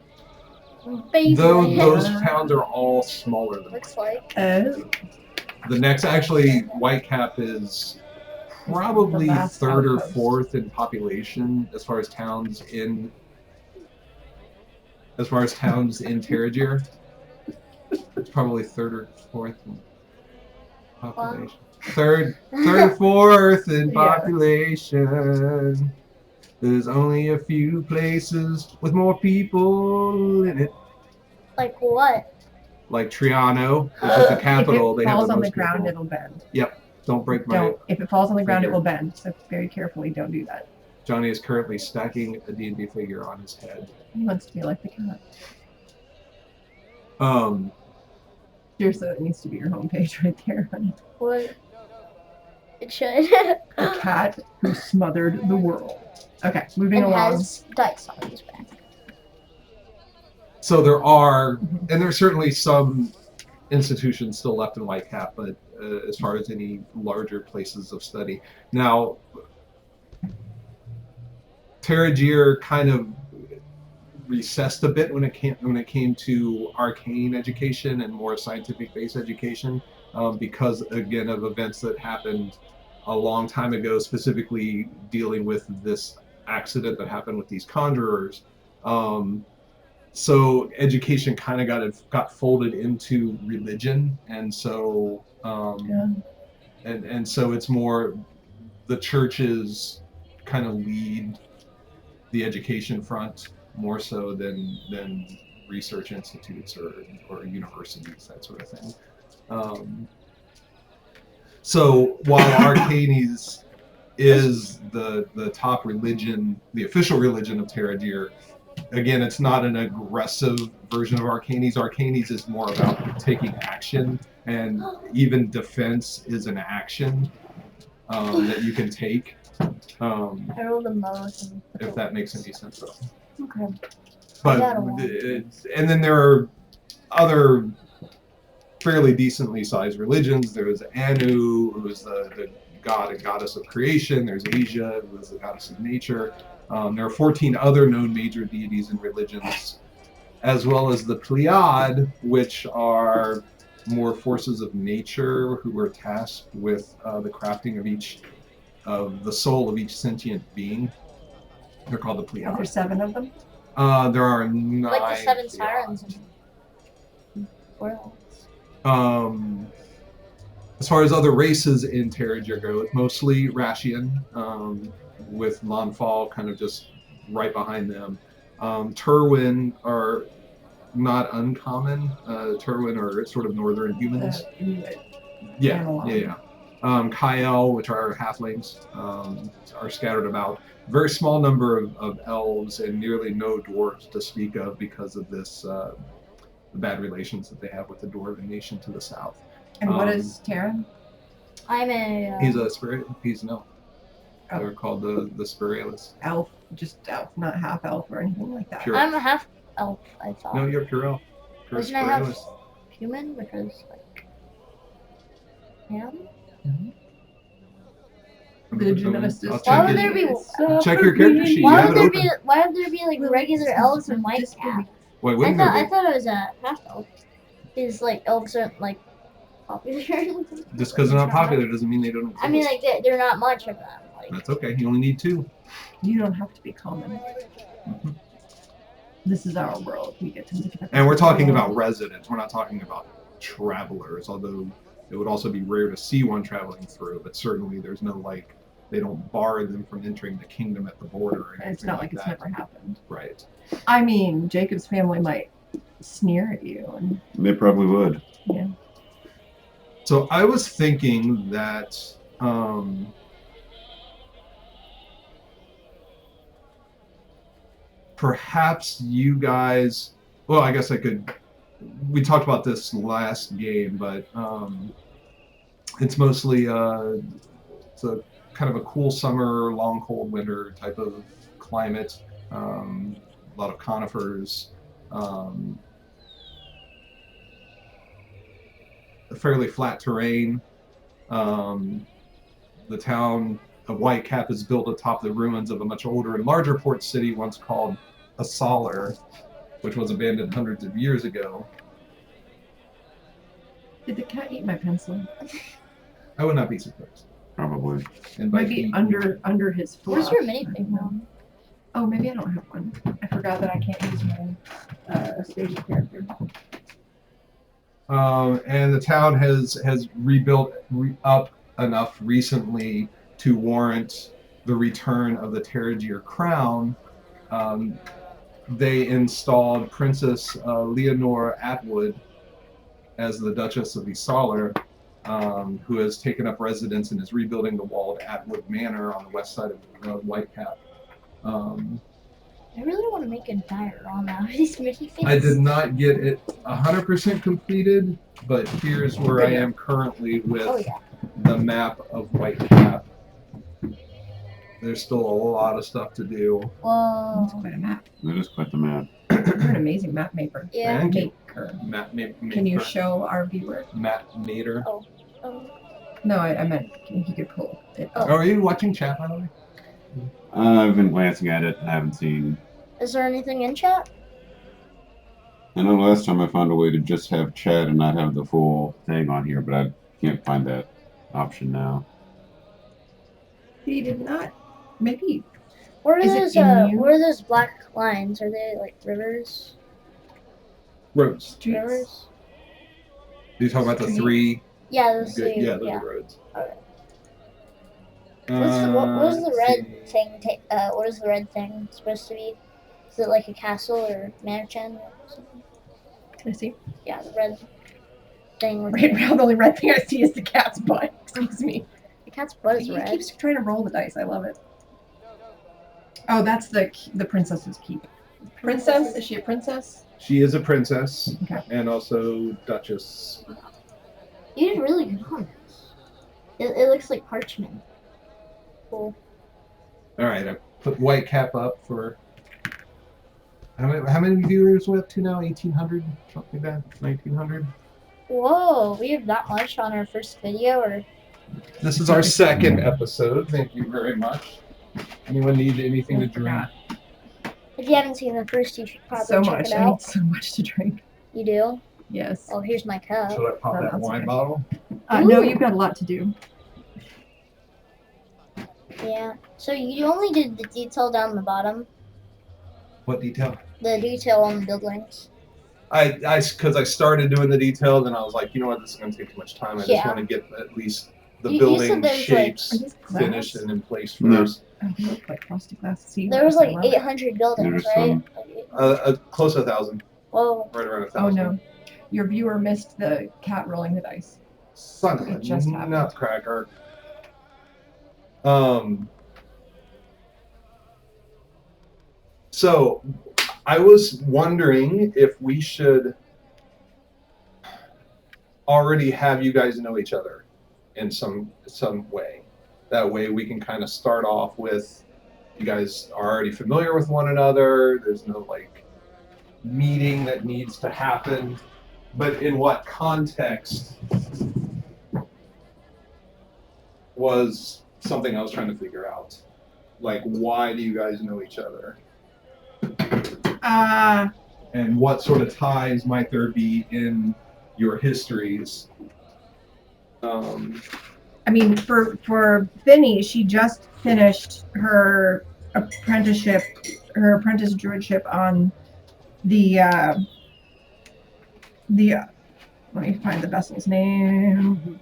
Basically, Those towns are all smaller than looks Whitecap. like. Oh. The next, actually, Whitecap is probably The last third or outpost. fourth in population as far as towns in Terrigier. It's probably third or fourth in population. Third or fourth in Yeah. population. There's only a few places with more people in it. Like what? Like Triano, which is the capital. If They it have falls the on the most ground, people. it'll bend. Yep. Don't break my. Don't. If it falls on the ground, it figure. will bend. So very carefully, don't do that. Johnny is currently stacking a D&D figure on his head. He wants to be like the cat. Seriously, it needs to be your homepage right there, honey. What? It should. The cat who smothered the world. Okay, moving and along. has dice on his back. So there are, and there's certainly some institutions still left in Whitecap, but as far as any larger places of study. Now, Terrigier kind of recessed a bit when it came to arcane education and more scientific-based education, because again of events that happened a long time ago, specifically dealing with this accident that happened with these conjurers. So education kind of got folded into religion, and so and so it's more the churches kind of lead the education front more so than research institutes or universities, that sort of thing. So while Arcanes is the top religion, the official religion of Terrigier, again, it's not an aggressive version of Arcanes. Arcanes is more about taking action, and even defense is an action that you can take. I rolled the most. If that makes any sense at all. Okay. But and then there are other fairly decently sized religions. There's Anu, who is the god and goddess of creation. There's Asia, who is the goddess of nature. There are 14 other known major deities and religions, as well as the Pleiad, which are more forces of nature who are tasked with the crafting of the soul of each sentient being. They're called the Pleiad. Are there 7 of them? There are 9. Like the 7 sirens in worlds. As far as other races in Terrigier go, it's mostly rasheon, with Lonfall kind of just right behind them. Turwin are not uncommon. Turwin are sort of northern humans. Yeah. Kyle, which are halflings, are scattered about. Very small number of elves and nearly no dwarves to speak of because of this the bad relations that they have with the dwarven nation to the south. And what is Taran? I'm a. He's a spirit. He's an elf. Oh. They're called the spiraellis. Elf, just elf, not half elf or anything like that. Pure. I'm a half elf. I thought. No, you're pure elf. Pure Wasn't I half spiraellis. human? Because like. Yeah. The geneticist. I'll Why check would it. there be? Check your character sheet. You Why have would it there open. be? Why would there be like regular elves in Whitecap? Wait, I wouldn't thought there I thought it was a half elf. Is like elves aren't like popular. be? Just because they're not popular doesn't mean they don't exist. I mean, like they're not much of them. Like, That's okay. You only need 2. You don't have to be common. Mhm. This is our world. We get to make it. And we're talking about residents. We're not talking about travelers, although it would also be rare to see one traveling through. But certainly there's no like, they don't bar them from entering the kingdom at the border. Or It's anything not like it's that. never happened. Right. I mean, Jacob's family might sneer at you, and They probably would. yeah. So I was thinking that perhaps you guys, well, I guess we talked about this last game, but it's mostly it's a kind of a cool summer, long cold winter type of climate. A lot of conifers. A fairly flat terrain. The town of Whitecap is built atop the ruins of a much older and larger port city once called Assaler, which was abandoned hundreds of years ago. Did the cat eat my pencil? I would not be surprised. Probably. And by Might be eat, under his foot. Where's your minifig now? Oh, maybe I don't have one. I forgot that I can't use my stage character. And the town has rebuilt up enough recently to warrant the return of the Terrigier crown. They installed Princess Leonore Atwood as the Duchess of Isalar, who has taken up residence and is rebuilding the walled Atwood Manor on the west side of Whitecap. I really want to make a diorama of these minifigs. I did not get it 100% completed, but here's where I am currently with the map of Whitecap. There's still a lot of stuff to do. Whoa. That's quite a map. That is quite the map. You're an amazing map maker. Yeah. Thank you. Maker. Map Can you show our viewer? Map Mater. Oh. No, I meant he could pull it up. Oh, are you watching chat, by the way? I've been glancing at it. I haven't seen. Is there anything in chat? I know last time I found a way to just have chat and not have the full thing on here, but I can't find that option now. He did not. Maybe. What are Is it those? in you? What are those black lines? Are they like rivers? Roads. Streets. Rivers? You talking about the Street. three? Yeah, those Good, three. yeah, those Yeah. are roads. Okay. What was the let's red see. thing? What is the red thing supposed to be? Is it like a castle or mansion or something? Can I see? Yeah, the red thing. With Right now, the only red thing I see is the cat's butt. Excuse me. the cat's butt is He red. keeps trying to roll the dice. I love it. Oh, that's the princess's keep. Princess? Is she a princess? She is a princess Okay. and also Duchess. You did really good on this. It looks like parchment. Cool. All right, I put Whitecap up for. How many viewers we up to now? 1,800, something like that. 1,900. Whoa, we have that much on our first video, or This is our second episode. Thank you very much. Anyone need anything to drink? if you haven't seen the first, you should probably So check much. it I need out. so much to drink. You do? Yes. Oh, here's my cup. Should I pop No, that that's wine okay. bottle? No, Ooh. you've got a lot to do. Yeah. So you only did the detail down the bottom, What detail? the detail on the buildings. Because I started doing the detail, then I was like, you know what, this is going to take too much time. I just Yeah. want to get at least the You said building there's, shapes Are these glass? finished and in place No. first. Oh, they look like frosted glass. See, There was I like love it. 800 buildings, There's right? Close to 1,000. Whoa. Right around 1,000. Oh no, your viewer missed the cat rolling the dice. Son of a It just happened. nutcracker. So, I was wondering if we should already have you guys know each other in some way. That way we can kind of start off with you guys are already familiar with one another. There's no like meeting that needs to happen. But in what context was something I was trying to figure out. Like, why do you guys know each other? And what sort of ties might there be in your histories? I mean, for Finny, she just finished her apprenticeship, her apprentice druidship on the let me find the vessel's name.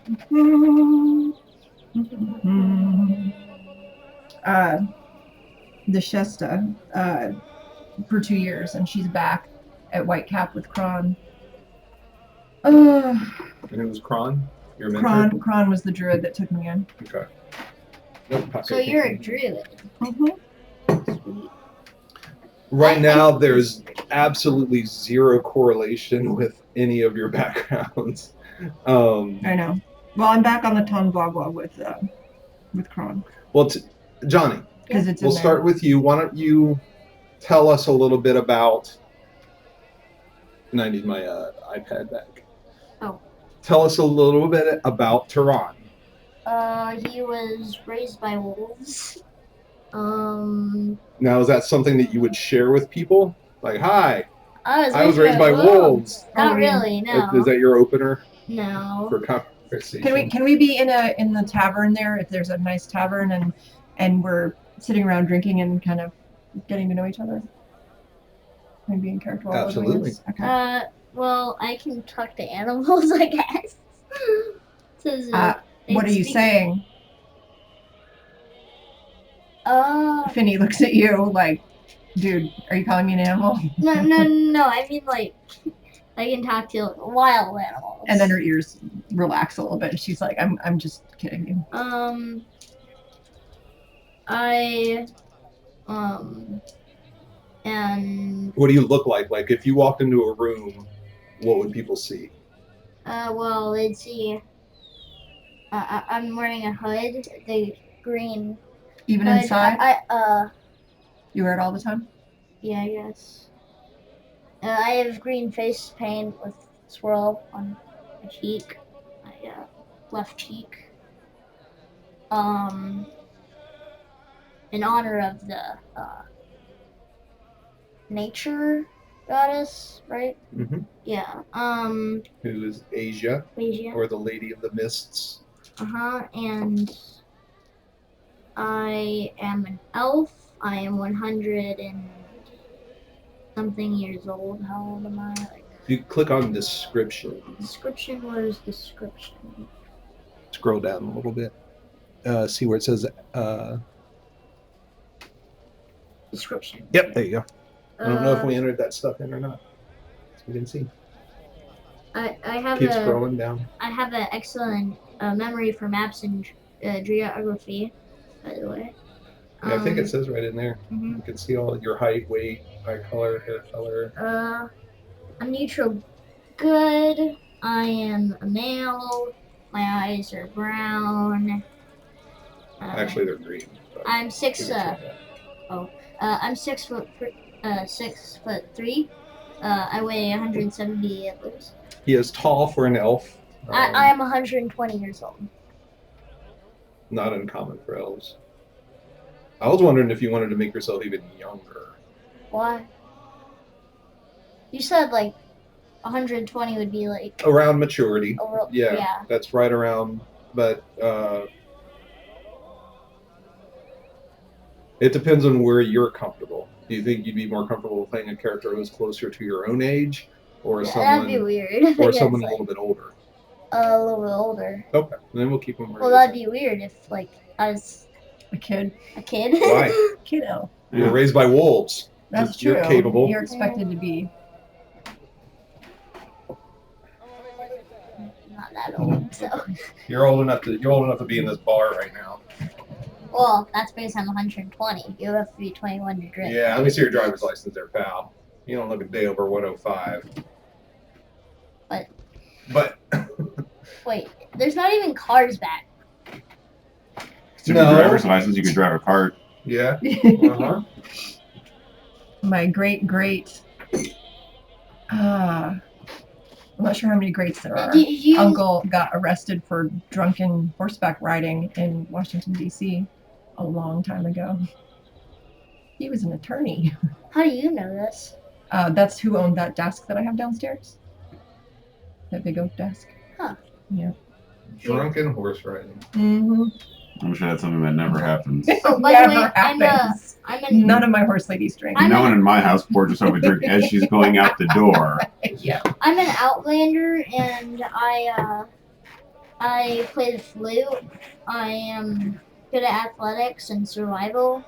The Shesta for 2 years, and she's back at Whitecap with Kron. And it was Kron, your mentor? Kron was the druid that took me in. Okay. Nope, So you're a druid. Sweet. Right now, there's absolutely zero correlation with any of your backgrounds. I know. Well, I'm back on the Tonbwagwa with Kron Well, Johnny, because it's. we'll start with you. Why don't you tell us a little bit about? And I need my iPad back. Oh. Tell us a little bit about Taran. He was raised by wolves. Now, is that something that you would share with people? Like, hi, I I was raised by wolves. Not really, no. Is that your opener? No. for conversation. Can we be in the tavern there if there's a nice tavern and we're sitting around drinking and kind of getting to know each other? And being character while we're doing Absolutely. this? Okay. Well, I can talk to animals, I guess. What are you saying? Finny looks at you like, dude, are you calling me an animal? No. I mean, like, I can talk to wild animals. And then her ears relax a little bit, and she's like, I'm just kidding you. And What do you look like? Like, if you walked into a room, what would people see? well, they'd see. I'm wearing a hood, the green. Even hood. inside? You wear it all the time? Yeah, I guess. I have green face paint with swirl on my cheek, my left cheek. In honor of the nature goddess, right? Mm-hmm. Yeah. Who is Asia, Asia. or the Lady of the Mists? And I am an elf. I am 100 and something years old. How old am I? Like, If you click on description. Description. Where's description? Scroll down a little bit. See where it says. Description. Yep, there you go. I don't know if we entered that stuff in or not. So we can see. I have Keep scrolling down. I have an excellent memory for maps and geography, by the way. Yeah, I think it says right in there. Mhm. You can see all your height, weight, eye color, hair color. I'm neutral good. I am a male. My eyes are brown. Actually, they're green. I'm 6. I'm 6'3". I weigh 170 kilos. He is tall for an elf. I am 120 years old. Not uncommon for elves. I was wondering if you wanted to make yourself even younger. Why? You said like 120 would be like around maturity. Yeah. That's right around. But it depends on where you're comfortable. Do you think you'd be more comfortable playing a character who's closer to your own age, or someone? That'd be weird. Or someone a little bit older. A little bit older. Okay, then we'll keep them. Well, that'd be weird if like I was a kid. Why? Kiddo. You were raised by wolves. That's true. You're capable. You're expected to be. Not that old, so. You're old enough to be in this bar right now. Well, that's because I'm 120. You have to be 21 to drink. Yeah, let me see your driver's license there, pal. You don't look a day over 105. But. Wait, there's not even cars back. With your driver's license, you could drive a cart. Yeah. My great. I'm not sure how many greats there are. Uncle got arrested for drunken horseback riding in Washington, D.C. a long time ago. He was an attorney. How do you know this? That's who owned that desk that I have downstairs. That big oak desk. Huh. Yeah. Drunken horse riding. Mm-hmm. I'm sure that's something that never happens. Oh, by the way, None of my horse ladies drink. No one in my house pours herself a drink as she's going out the door. Yeah. I'm an outlander, and I play the flute. I am good at athletics and survival.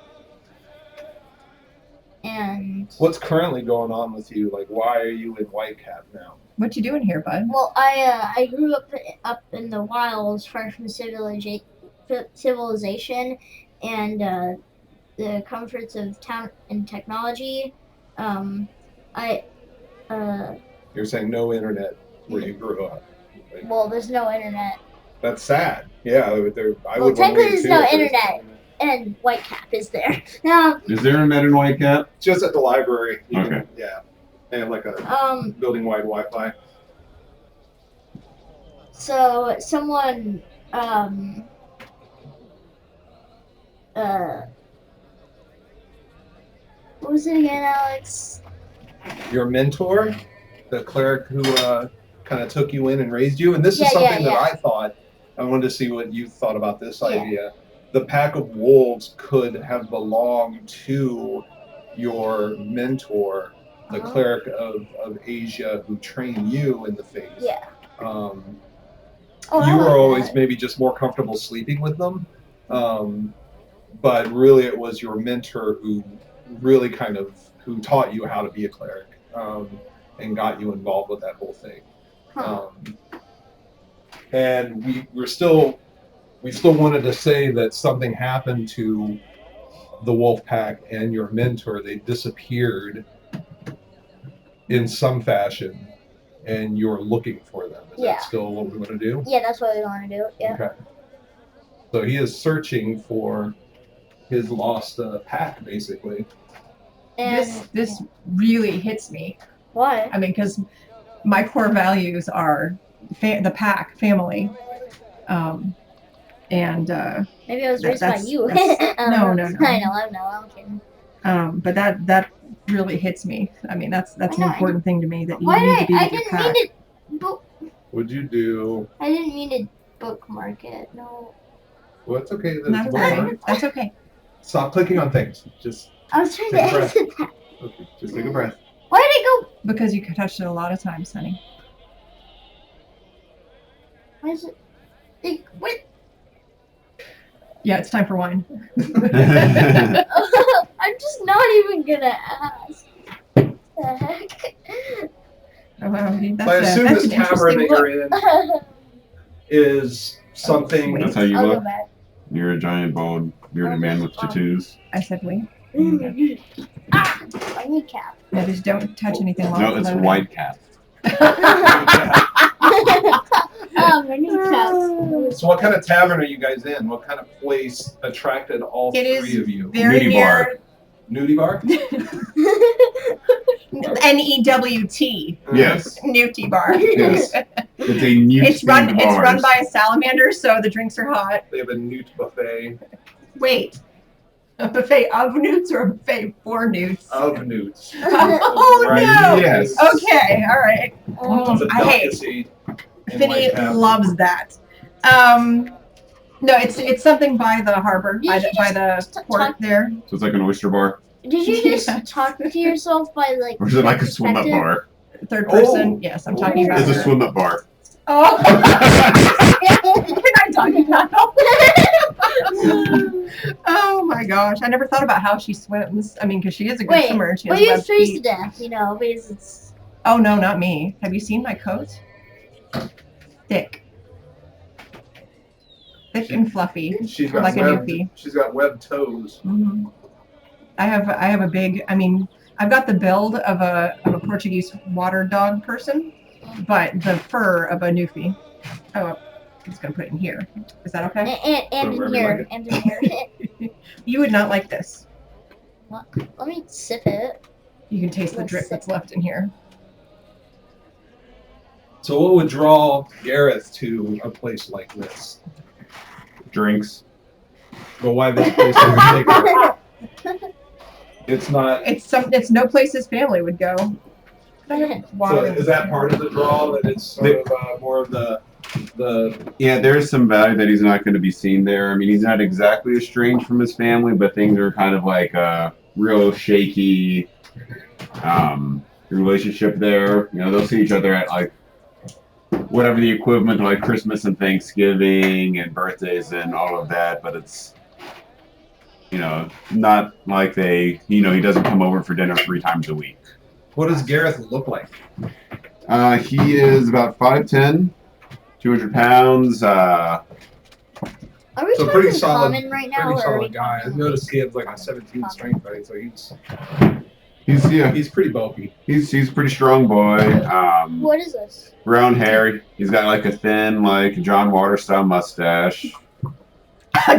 And what's currently going on with you? Like, why are you in Whitecap now? What you doing here, bud? Well, I grew up in the wilds, far from civilization, and the comforts of town and technology. You're saying no internet where you grew up. Like, well, there's no internet. That's sad. Yeah, Well, technically there's no internet, and Whitecap is there. Is there internet in Whitecap? Just at the library. Okay. Yeah. They have like a building-wide Wi-Fi. So someone what was it again, Alex? Your mentor, the cleric who kind of took you in and raised you. And this Yeah, is something yeah, that yeah. I thought. I wanted to see what you thought about this Yeah. idea. The pack of wolves could have belonged to your mentor, the cleric of Asia, who trained you in the faith. Yeah. You I were like always that. maybe just more comfortable sleeping with them. But really it was your mentor who really who taught you how to be a cleric, and got you involved with that whole thing. Huh. And we still wanted to say that something happened to the wolf pack and your mentor. They disappeared in some fashion, and you're looking for them. Is that still what we want to do? Yeah, that's what we want to do. Yeah. Okay. So he is searching for his lost pack, basically. And This really hits me. why? I mean, because my core values are the pack, family, and Maybe I was raised by you. no. I know, I'm kidding. But that really hits me. I mean, that's an important thing to me, that you Why need to did be I with your didn't pack. mean to book. What'd you do? I didn't mean to bookmark it. No. Well, it's okay. That's okay. That's okay. Stop clicking on things. Just I was trying Take a to breath. exit that. okay. Just take a breath. Why did it go? Because you touched it a lot of times, honey. Why is it? Wait. Yeah, it's time for wine. I'm just not even gonna ask. What the heck? Oh, wow, I assume that's this an tavern that interesting you're look. in is something. Wait. That's how you I'll go look. back. You're a giant, bald, bearded man with tattoos. I said wait. I need cap. No, just don't touch anything while No, it's loading. Whitecap. I need cap. So, what kind of tavern are you guys in? What kind of place attracted all It three is of you? very Nudie bar. near Nudie bar? NEWT. Yes. Nudie bar. Yes. It's a new It's run by a salamander, so the drinks are hot. They have a newt buffet Wait. A buffet of newts or a buffet for newts? of newts. Oh Right. no! Yes. Okay, all right. It's a delicacy. in Finny Whitecap. loves that. No, it's something by the harbor, by the port there. So it's like an oyster bar. Did you just Yeah. talk to yourself by like? Or is it like a swim up perspective? bar? Third person. Oh. Yes, I'm talking about It's a her. swim up bar. Oh, can I talk about? Oh my gosh, I never thought about how she swims. I mean, because she is a good Wait, swimmer. And she well, has you webbed freeze to feet. death, you know, because it's. Oh no, not me. Have you seen my coat? Thick and fluffy. She's got Like a webbed, newfie. she's got webbed toes. hmm I have a big. I mean, I've got the build of a Portuguese water dog person, but the fur of a newfie. Oh, I'm just gonna put it in here. Is that okay? And So in wherever you here, like and in here. You would not like this. Let me sip it. You can taste the drip that's left in here. So, what would draw Gareth to a place like this? Drinks. But why this place in particular? It's not. It's no place his family would go. So is that part of the draw, that it's sort of more of the Yeah, there's some value that he's not going to be seen there. I mean, he's not exactly estranged from his family, but things are kind of like a real shaky relationship there. You know, they'll see each other at like whatever the equivalent of like Christmas and Thanksgiving and birthdays and all of that, but it's, you know, not like he doesn't come over for dinner 3 times a week. What does Gareth look like? He is about 5'10", 200 pounds. Are we So talking pretty solid- common right now? Pretty or are we solid guy. I talking noticed he has like a 17 strength, right? So He's he's pretty bulky. He's a pretty strong boy. What is this? Brown hair. He's got like a thin, like John Water style mustache.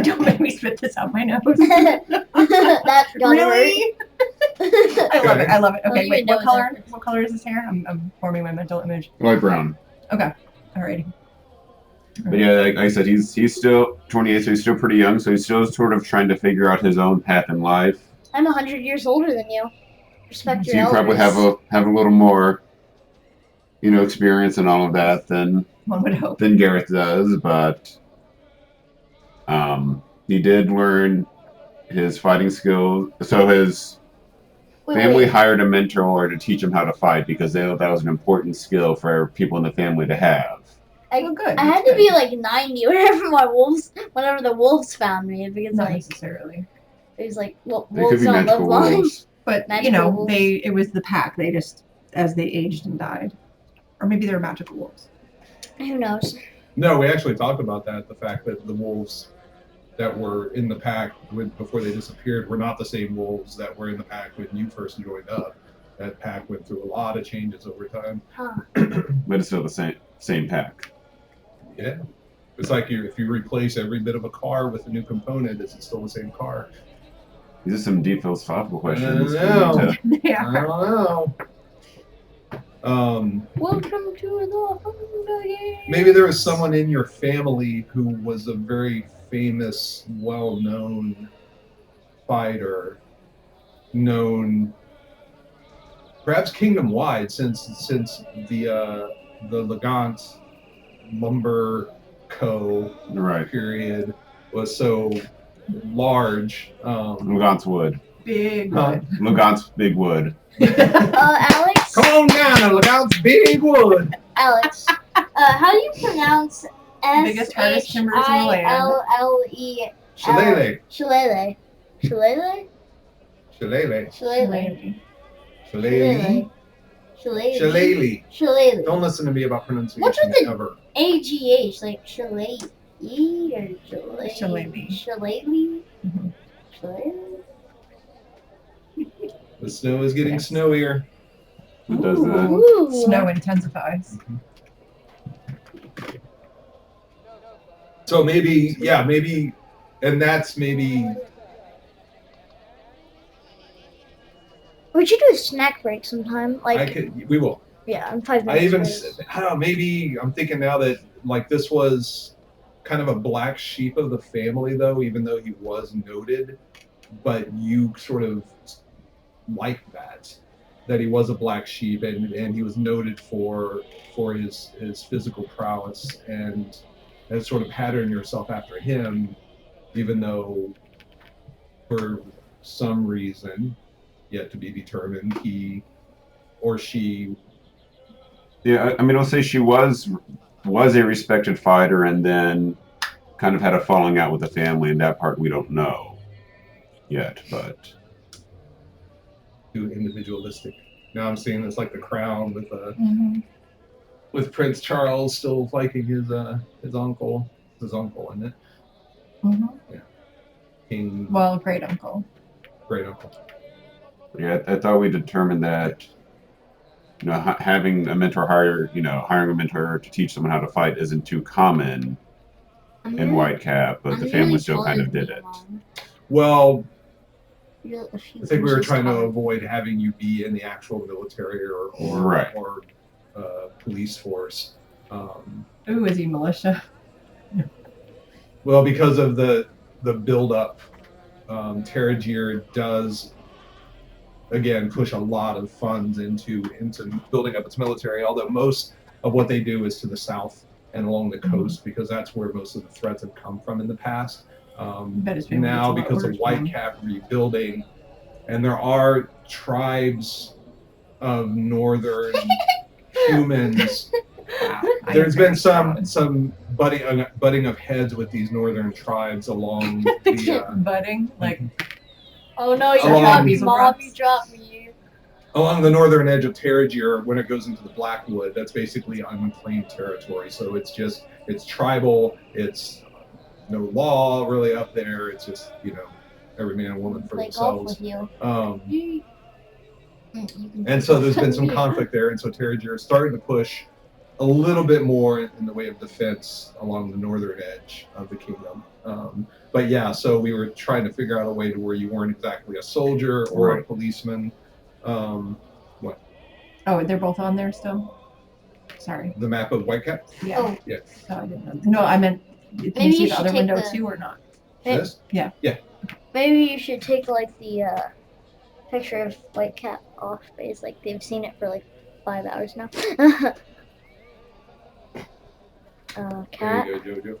Don't make me spit this out my nose. That's gonna Really? I love it. I love it. Well, Okay, you wait. know What it's color? different. What color is his hair? I'm forming my mental image. Light brown. Okay. Alrighty. But yeah, like I said, he's still 28, so he's still pretty young. So he's still sort of trying to figure out his own path in life. I'm 100 years older than you. Respect So your you elders. probably have a little more experience and all of that than One would hope. Gareth does, but he did learn his fighting skills. So his family hired a mentor to teach him how to fight because they thought that was an important skill for people in the family to have. Good. I had to be like 90 whenever the wolves found me because Not like necessarily. it was like They could wolves be don't live magical long. wolves. But Magical wolves. it was the pack. They just as they aged and died, or maybe they were magical wolves. Who knows? No, we actually talked about that. The fact that the wolves that were in the pack before they disappeared were not the same wolves that were in the pack when you first joined up. That pack went through a lot of changes over time. Huh. But it's still the same pack. Yeah. It's like if you replace every bit of a car with a new component, is it still the same car? These are some deep philosophical questions. I don't know. Yeah. I don't know. Welcome to the Hunger Games. Maybe there was someone in your family who was a very famous, well-known fighter, known perhaps kingdom-wide, since the Leigant Lumber Co. Right. period was so large. Lugant's wood. Big Huh? wood. Lugant's big wood. Alex. Come on down, Leigant's big wood. Alex. How do you pronounce Biggest, hardest timbers in the land. SHILLE? Shillelagh. Shillelagh. Shillelagh? Shillelagh. Shillelagh. Shillelagh. Shillelagh. Shillelagh. Shillelagh. Don't listen to me about pronunciation What's with the- ever. AGH, like Shillelagh or Shillelagh? Shillelagh. Shillelagh? Mhm. Shillelagh? The snow is getting snowier. Who does that? Ooh. Snow intensifies. So maybe, and that's maybe. We should do a snack break sometime. We will. Yeah, in 5 I minutes. even, I don't know, maybe I'm thinking now that like this was kind of a black sheep of the family, though, even though he was noted, but you sort of like that he was a black sheep and he was noted for his physical prowess and sort of pattern yourself after him, even though for some reason yet to be determined he or she. Yeah, I mean, I'll say she was a respected fighter and then kind of had a falling out with the family, and that part we don't know yet, but Too individualistic. Now I'm seeing this like the Crown with Mm-hmm. with Prince Charles still liking his uncle. His uncle, isn't it? Mm-hmm. King. Well, great uncle. Great uncle. yeah, I thought we determined that having a mentor hiring a mentor to teach someone how to fight isn't too common in Whitecap, but the family still kind of did it. Well, I I think we were trying to avoid having you be in the actual military or Right. police force. Ooh, is he militia? Well, because of the build-up, Taran does again push a lot of funds into building up its military. Although most of what they do is to the south and along the coast, because that's where most of the threats have come from in the past. Bet his family Now, gets a lot because of orders from him. Whitecap rebuilding, and there are tribes of northern humans. I There's am been very some butting of heads with these northern tribes along the proud. Budding, like Oh no, you Along- dropped me, Mom. You dropped me. along the northern edge of Taran when it goes into the Blackwood. That's basically unclaimed territory. So it's tribal. It's no law really up there. It's just every man and woman for Play golf themselves. with you. And so there's been some conflict there, and so Taran is starting to push a little bit more in the way of defense along the northern edge of the kingdom. But yeah, so we were trying to figure out a way to where you weren't exactly a soldier or a Right. policeman. What? Oh, they're both on there still. Sorry. The map of Whitecap? Yeah. Oh. Yeah. So I didn't know. No, I meant. Can Maybe you see you the should other take window the- too, or not? This? Maybe you should take like the picture of Whitecap off, because like they've seen it for like 5 hours now. Cat. There you go,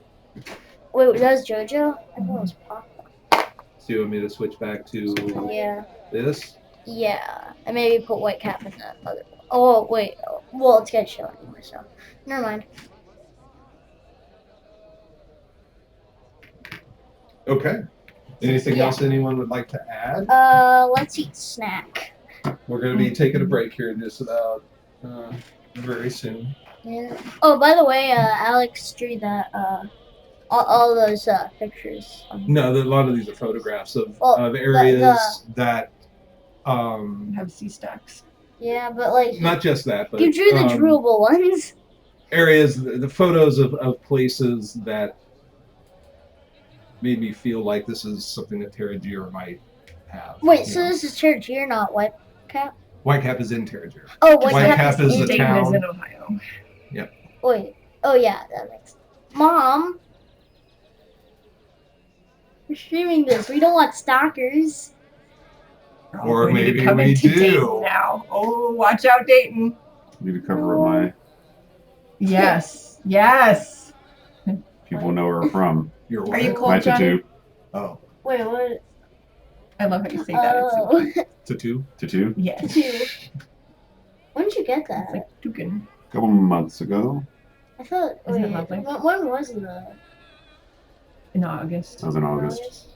Wait, that's JoJo? I thought it was Papa. So you want me to switch back to Yeah. this? Yeah. And maybe put Whitecap in the other one. Oh, wait. Well, it's gonna show anyway, so. Never mind. Okay. Anything Yeah. else anyone would like to add? Let's eat snack. We're going to be taking a break here in just about very soon. Yeah. Oh, by the way, Alex drew that, all those, pictures. No, a lot of these are photographs of Well, areas that Have sea stacks. Yeah, but like, not just that, but you drew the drewable ones. areas, the photos of places that made me feel like this is something that Terragir might have. Wait, so this is Terragir, not Whitecap? Whitecap is in Terragir. Oh, Whitecap is in a Dayton town. is in Ohio. Wait. Oh, yeah, that makes sense. Mom! We're streaming this. We don't want stalkers. We're all Or going to be maybe coming we to do. Dayton now. Oh, watch out, Dayton. Need to cover up my Yes. Yes. people know where we're from. You're Are you what? cold, My Johnny? tattoo. Oh, Wait, what? I love how you say that. It's so Oh, cute. tattoo? Tattoo. Yes. two. When did you get that? It's like toucan. A couple months ago. I thought. Isn't it Wait, lovely? when was the? In August. That was in August.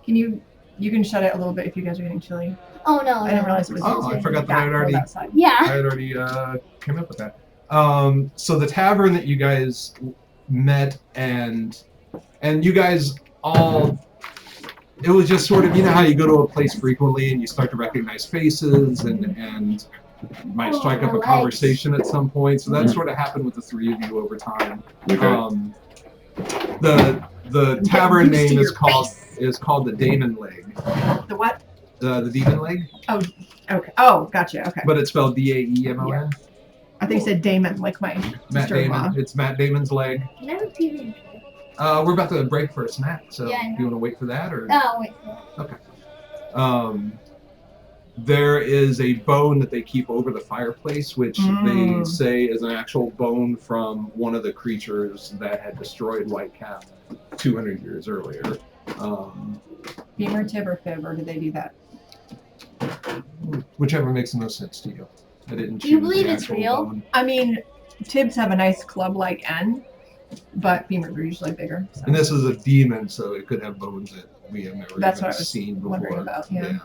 Can you can shut it a little bit if you guys are getting chilly. Oh no! I didn't realize it was. Oh, I forgot that that I'd already- cold outside. I Yeah. had already came up with that. So the tavern that you guys met and you guys all, it was just sort of, you know how you go to a place frequently and you start to recognize faces and you might strike up a conversation at some point. So that sort of happened with the three of you over time. Okay. The tavern Used to name is your called the Daemon Leg. The what? The Demon Leg, Okay. Oh, gotcha. Okay. but it's spelled Daemon. I think you said Damon, like my Matt sister-in-law. Damon. It's Matt Damon's leg. Never TV. We're about to break for a snack, so Yeah, I do know. you want to wait for that or? Oh wait. There is a bone that they keep over the fireplace, which they say is an actual bone from one of the creatures that had destroyed Whitecap 200 years earlier. Beamer, Tib, or Fib, or did they do that? Whichever makes the most sense to you. I didn't. Do you choose believe the it's actual real? bone. I mean, Tibs have a nice club-like end, but Beamers are usually bigger. So. And this is a demon, so it could have bones that we have never That's even what I was seen before. wondering about, yeah.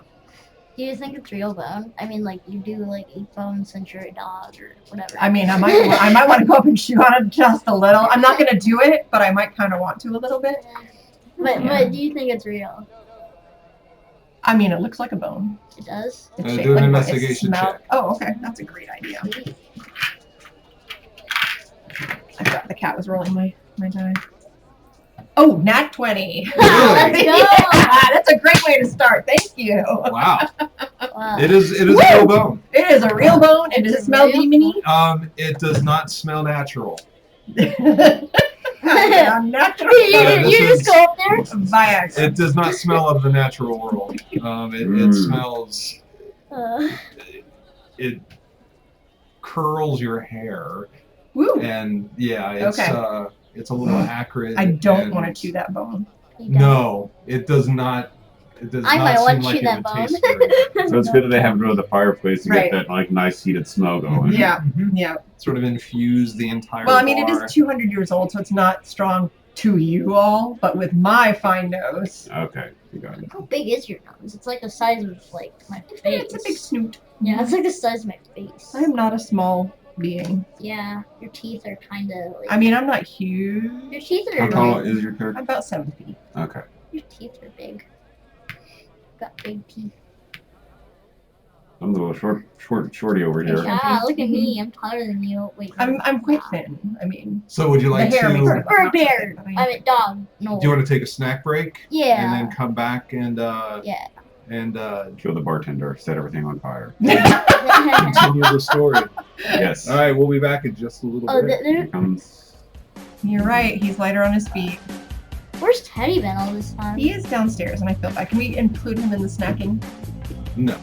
Do you think it's real bone? I mean, like you do like eat bones since you're a dog or whatever. I mean, I might want to go up and chew on it just a little. I'm not gonna do it, but I might kind of want to a little bit. But Yeah. do you think it's real? I mean, it looks like a bone. It does. It's Do shaped an like one. It investigation smell- check. Oh, okay, that's a great idea. Sweet. I thought the cat was rolling my die. Oh, nat 20. Let's go. Yeah, that's a great way to start. Thank you. Wow. Wow. It is a real bone. It is a real bone. And does it smell Real? demony? It does not smell natural. Yeah, natural. You just go up there. Viagra. It does not smell of the natural world. It smells. It curls your hair, Woo. and yeah, it's Okay. it's a little acrid. I don't and- want to chew that bone. You don't. No, it does not. It does I not might seem want to like chew it that would bone. taste very. So it's good that they have it over the fireplace to Right. get that like nice heated smell going. Yeah, yeah. Sort of infuse the entire. Well, I mean, it bar. is 200 years old, so it's not strong to you all, but with my fine nose, Okay, you got it. How big is your nose? It's like the size of like my face. it's a big snoot. Yeah, it's like the size of my face. I am not a small being. Yeah, your teeth are kind of like. I mean, I'm not huge. your teeth How are. tall Like, is your I'm character? about 7 feet. Okay. your teeth are big. Got big teeth. I'm the little shorty over here. Yeah, look at me. I'm taller than you. Wait. I'm quite thin. I mean, So would you like the hair to? makes it Or a look bear. not so thin, I mean, dog. No. Do you want to take a snack break? Yeah. And then come back and Yeah. Kill the bartender, set everything on fire. continue the story. Yes. All right, we'll be back in just a little Oh, bit. Here comes. You're right. He's lighter on his feet. where's Teddy been all this time? He is downstairs, and I feel bad. Can we include him in the snacking? No.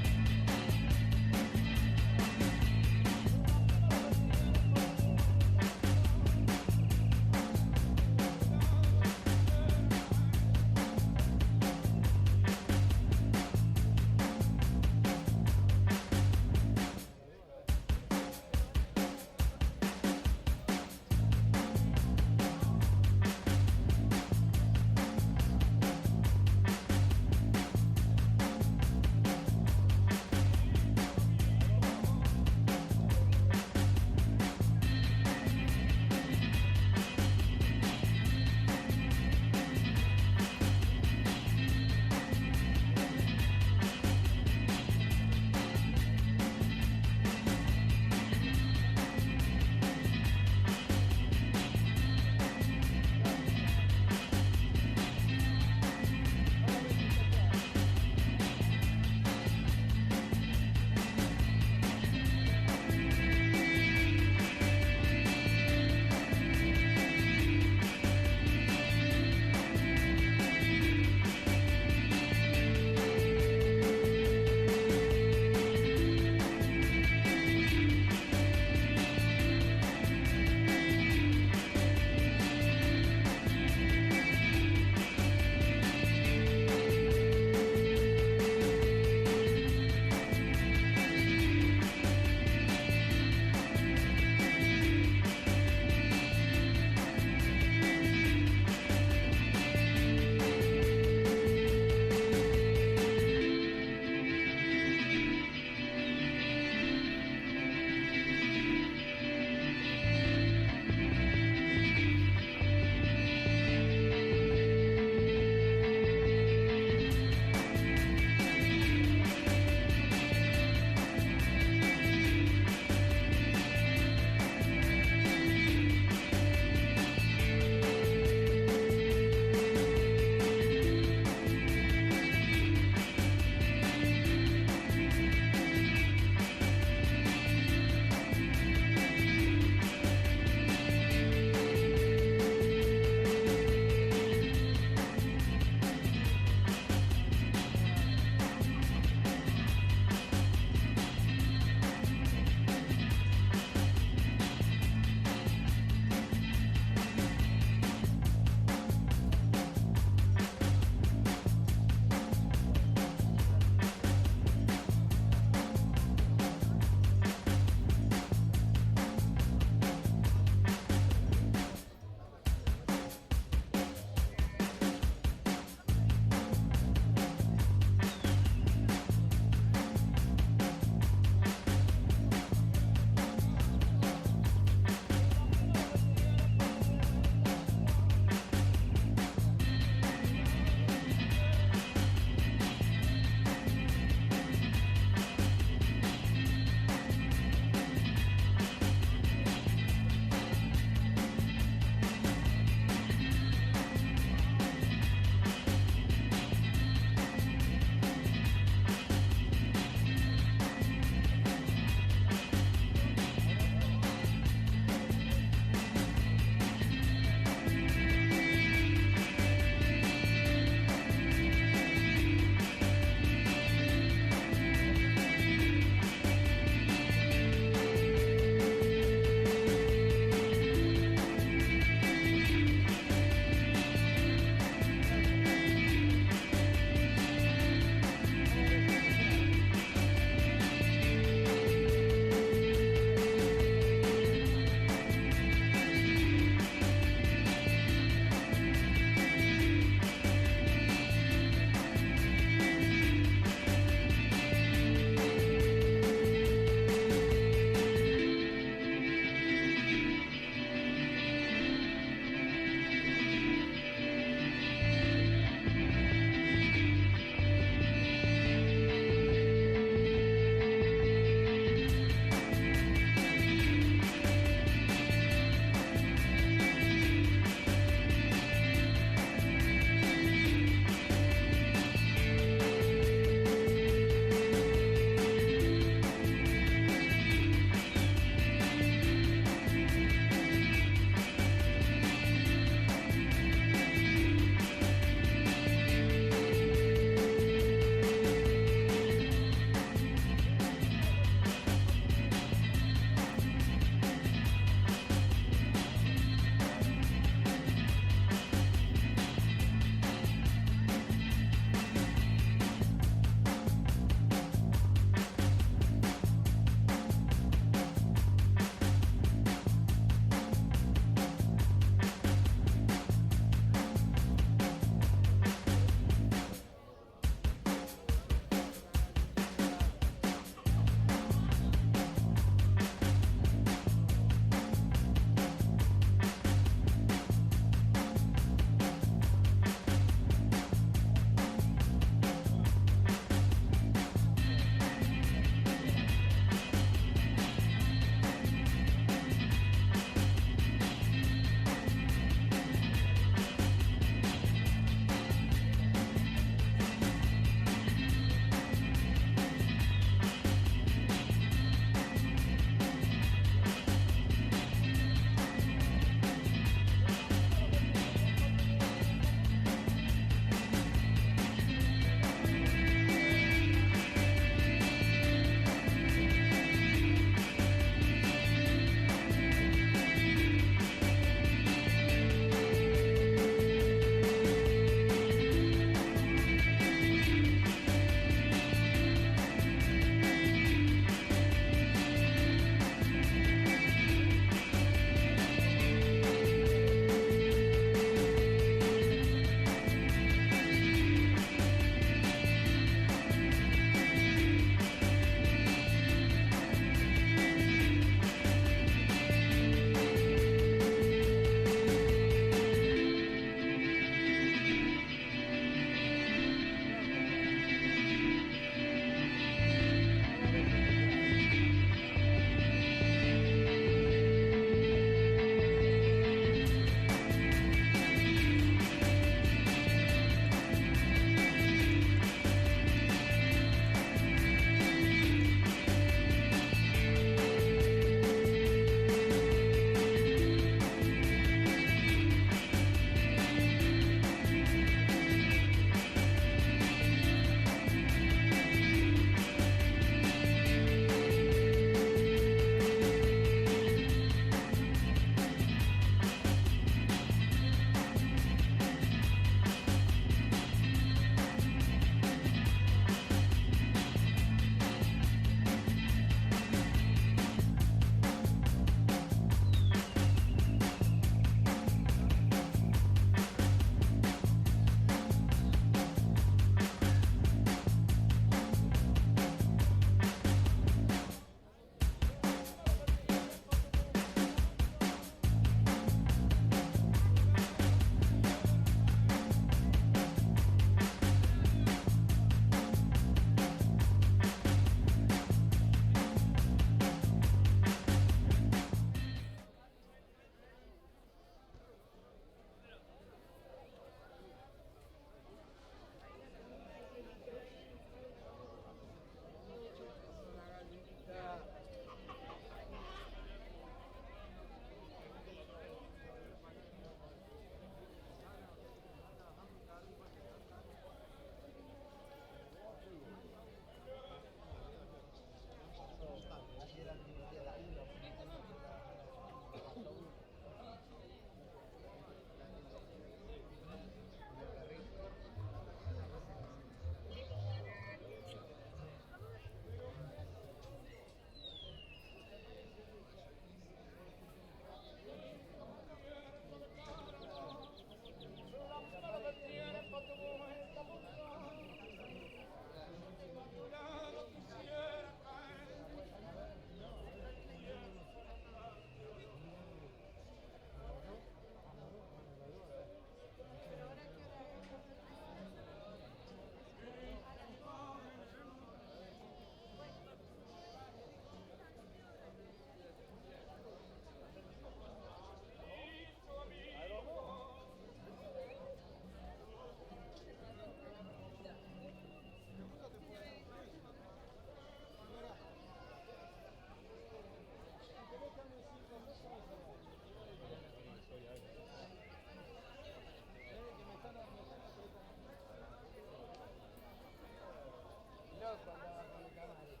Adolfo andaba con el camarero.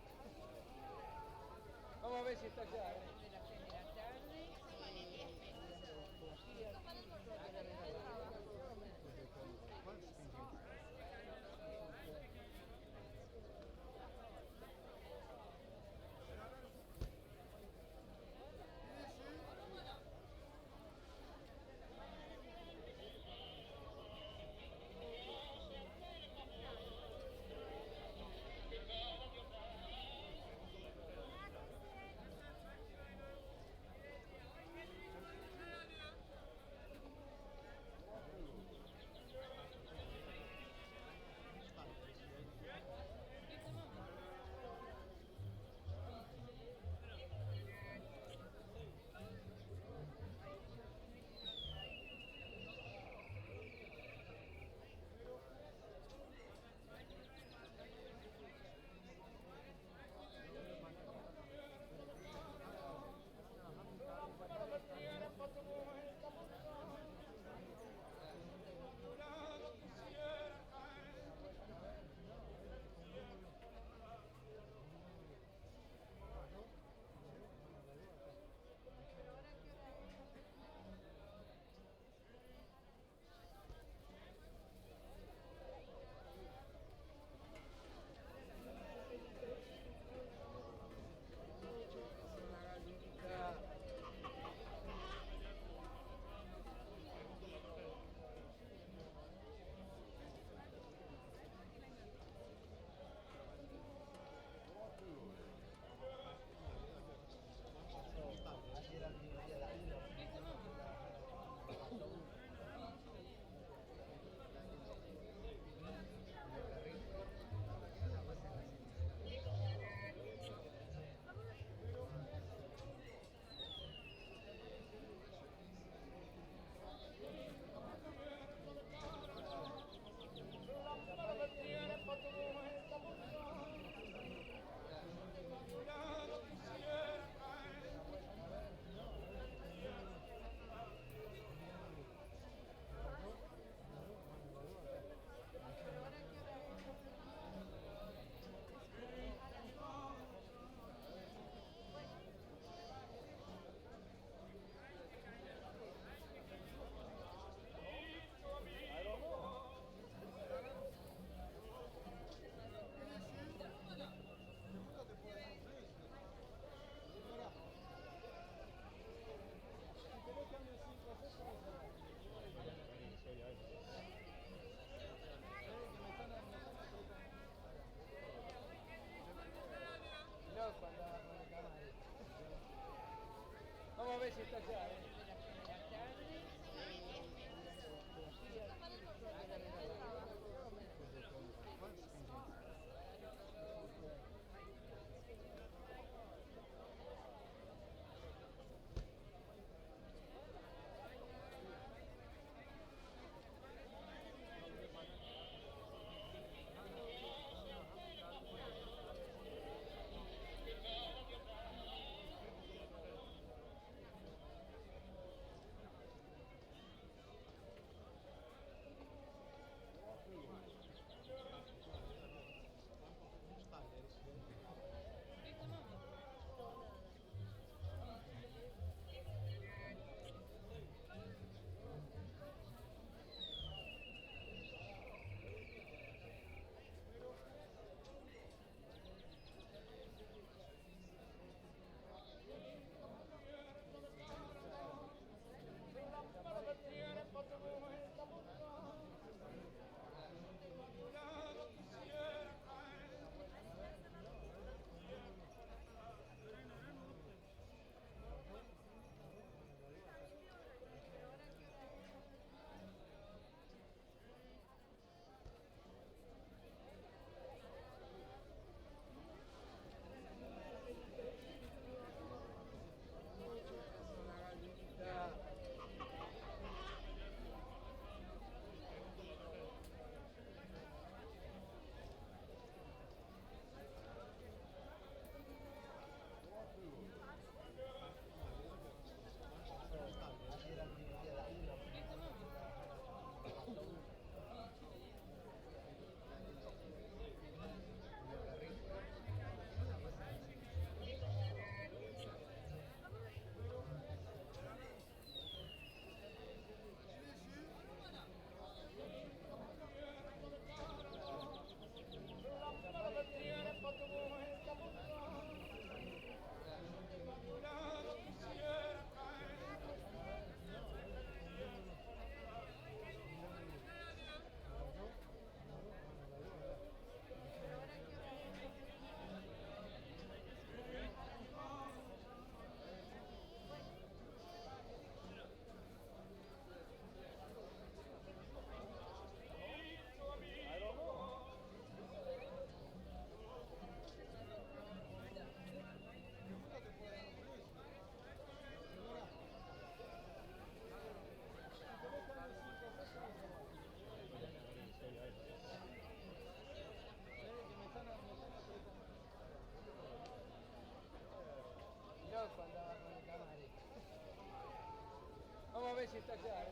Vamos a ver si está allá. Adolfo andaba con el camarero. Vamos a ver si está allá. Vamos a ver si está claro.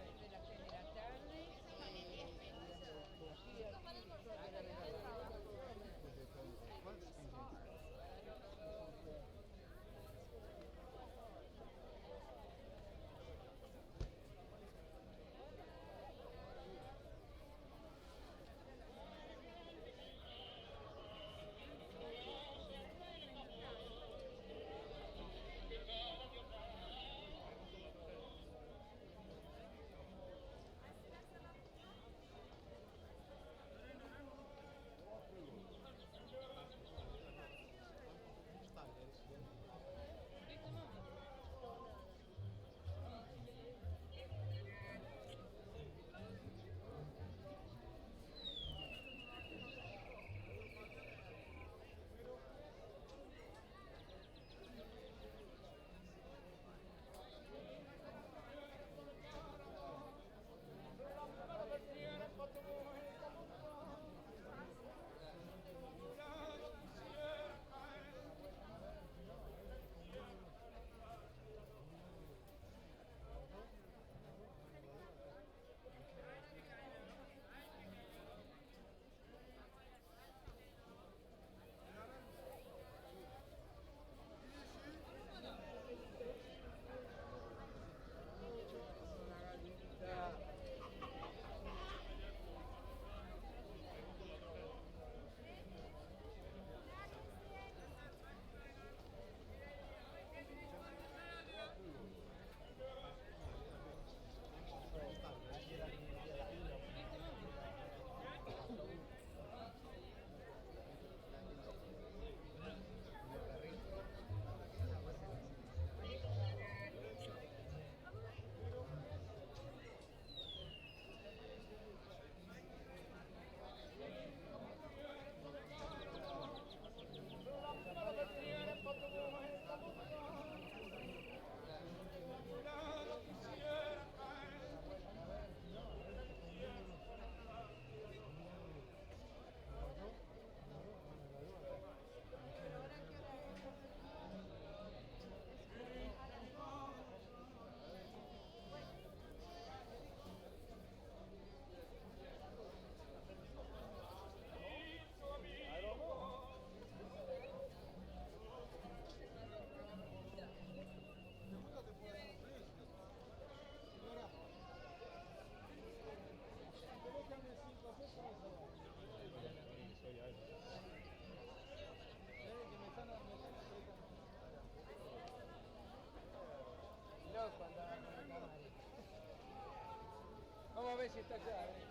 Vamos a ver si está claro.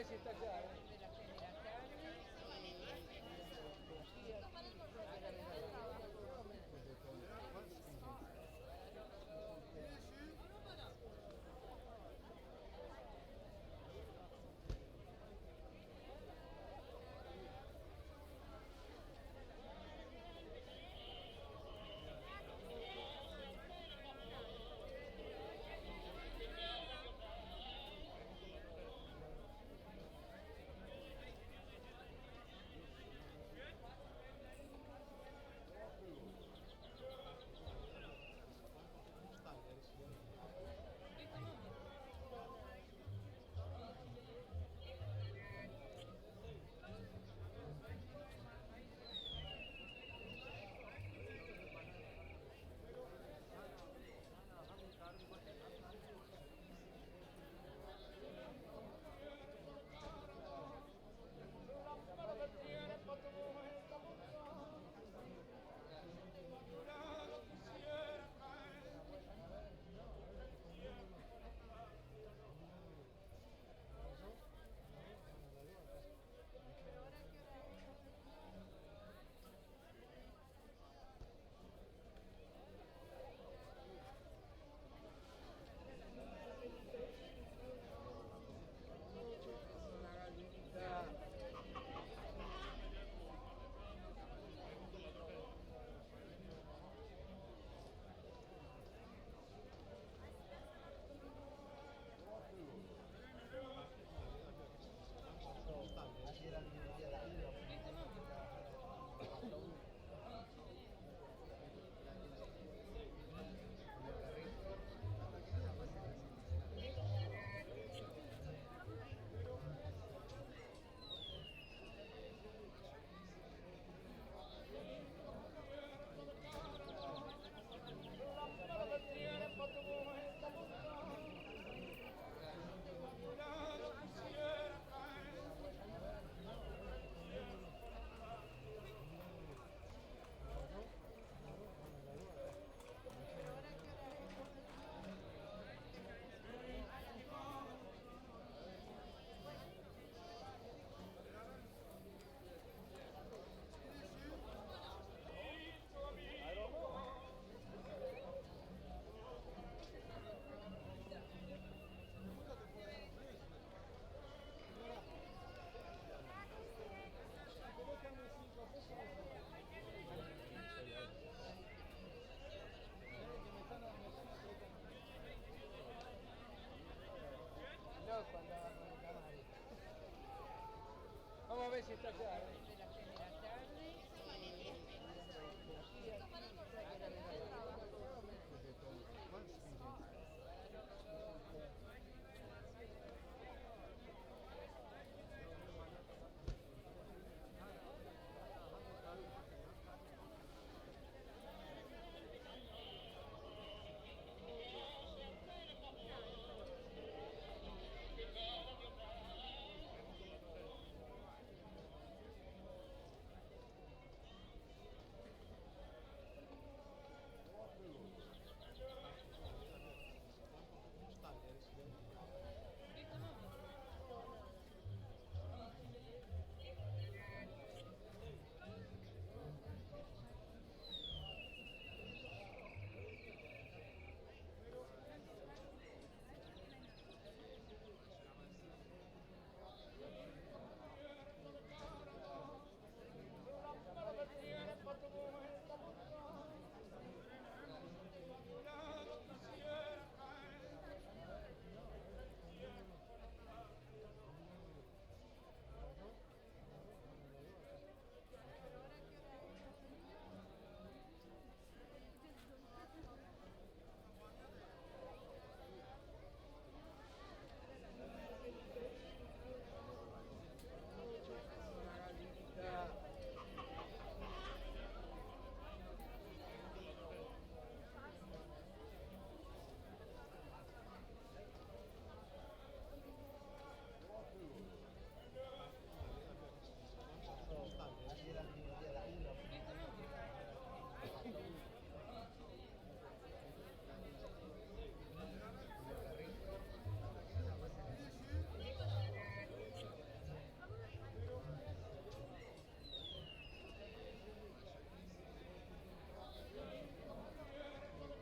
si está allá,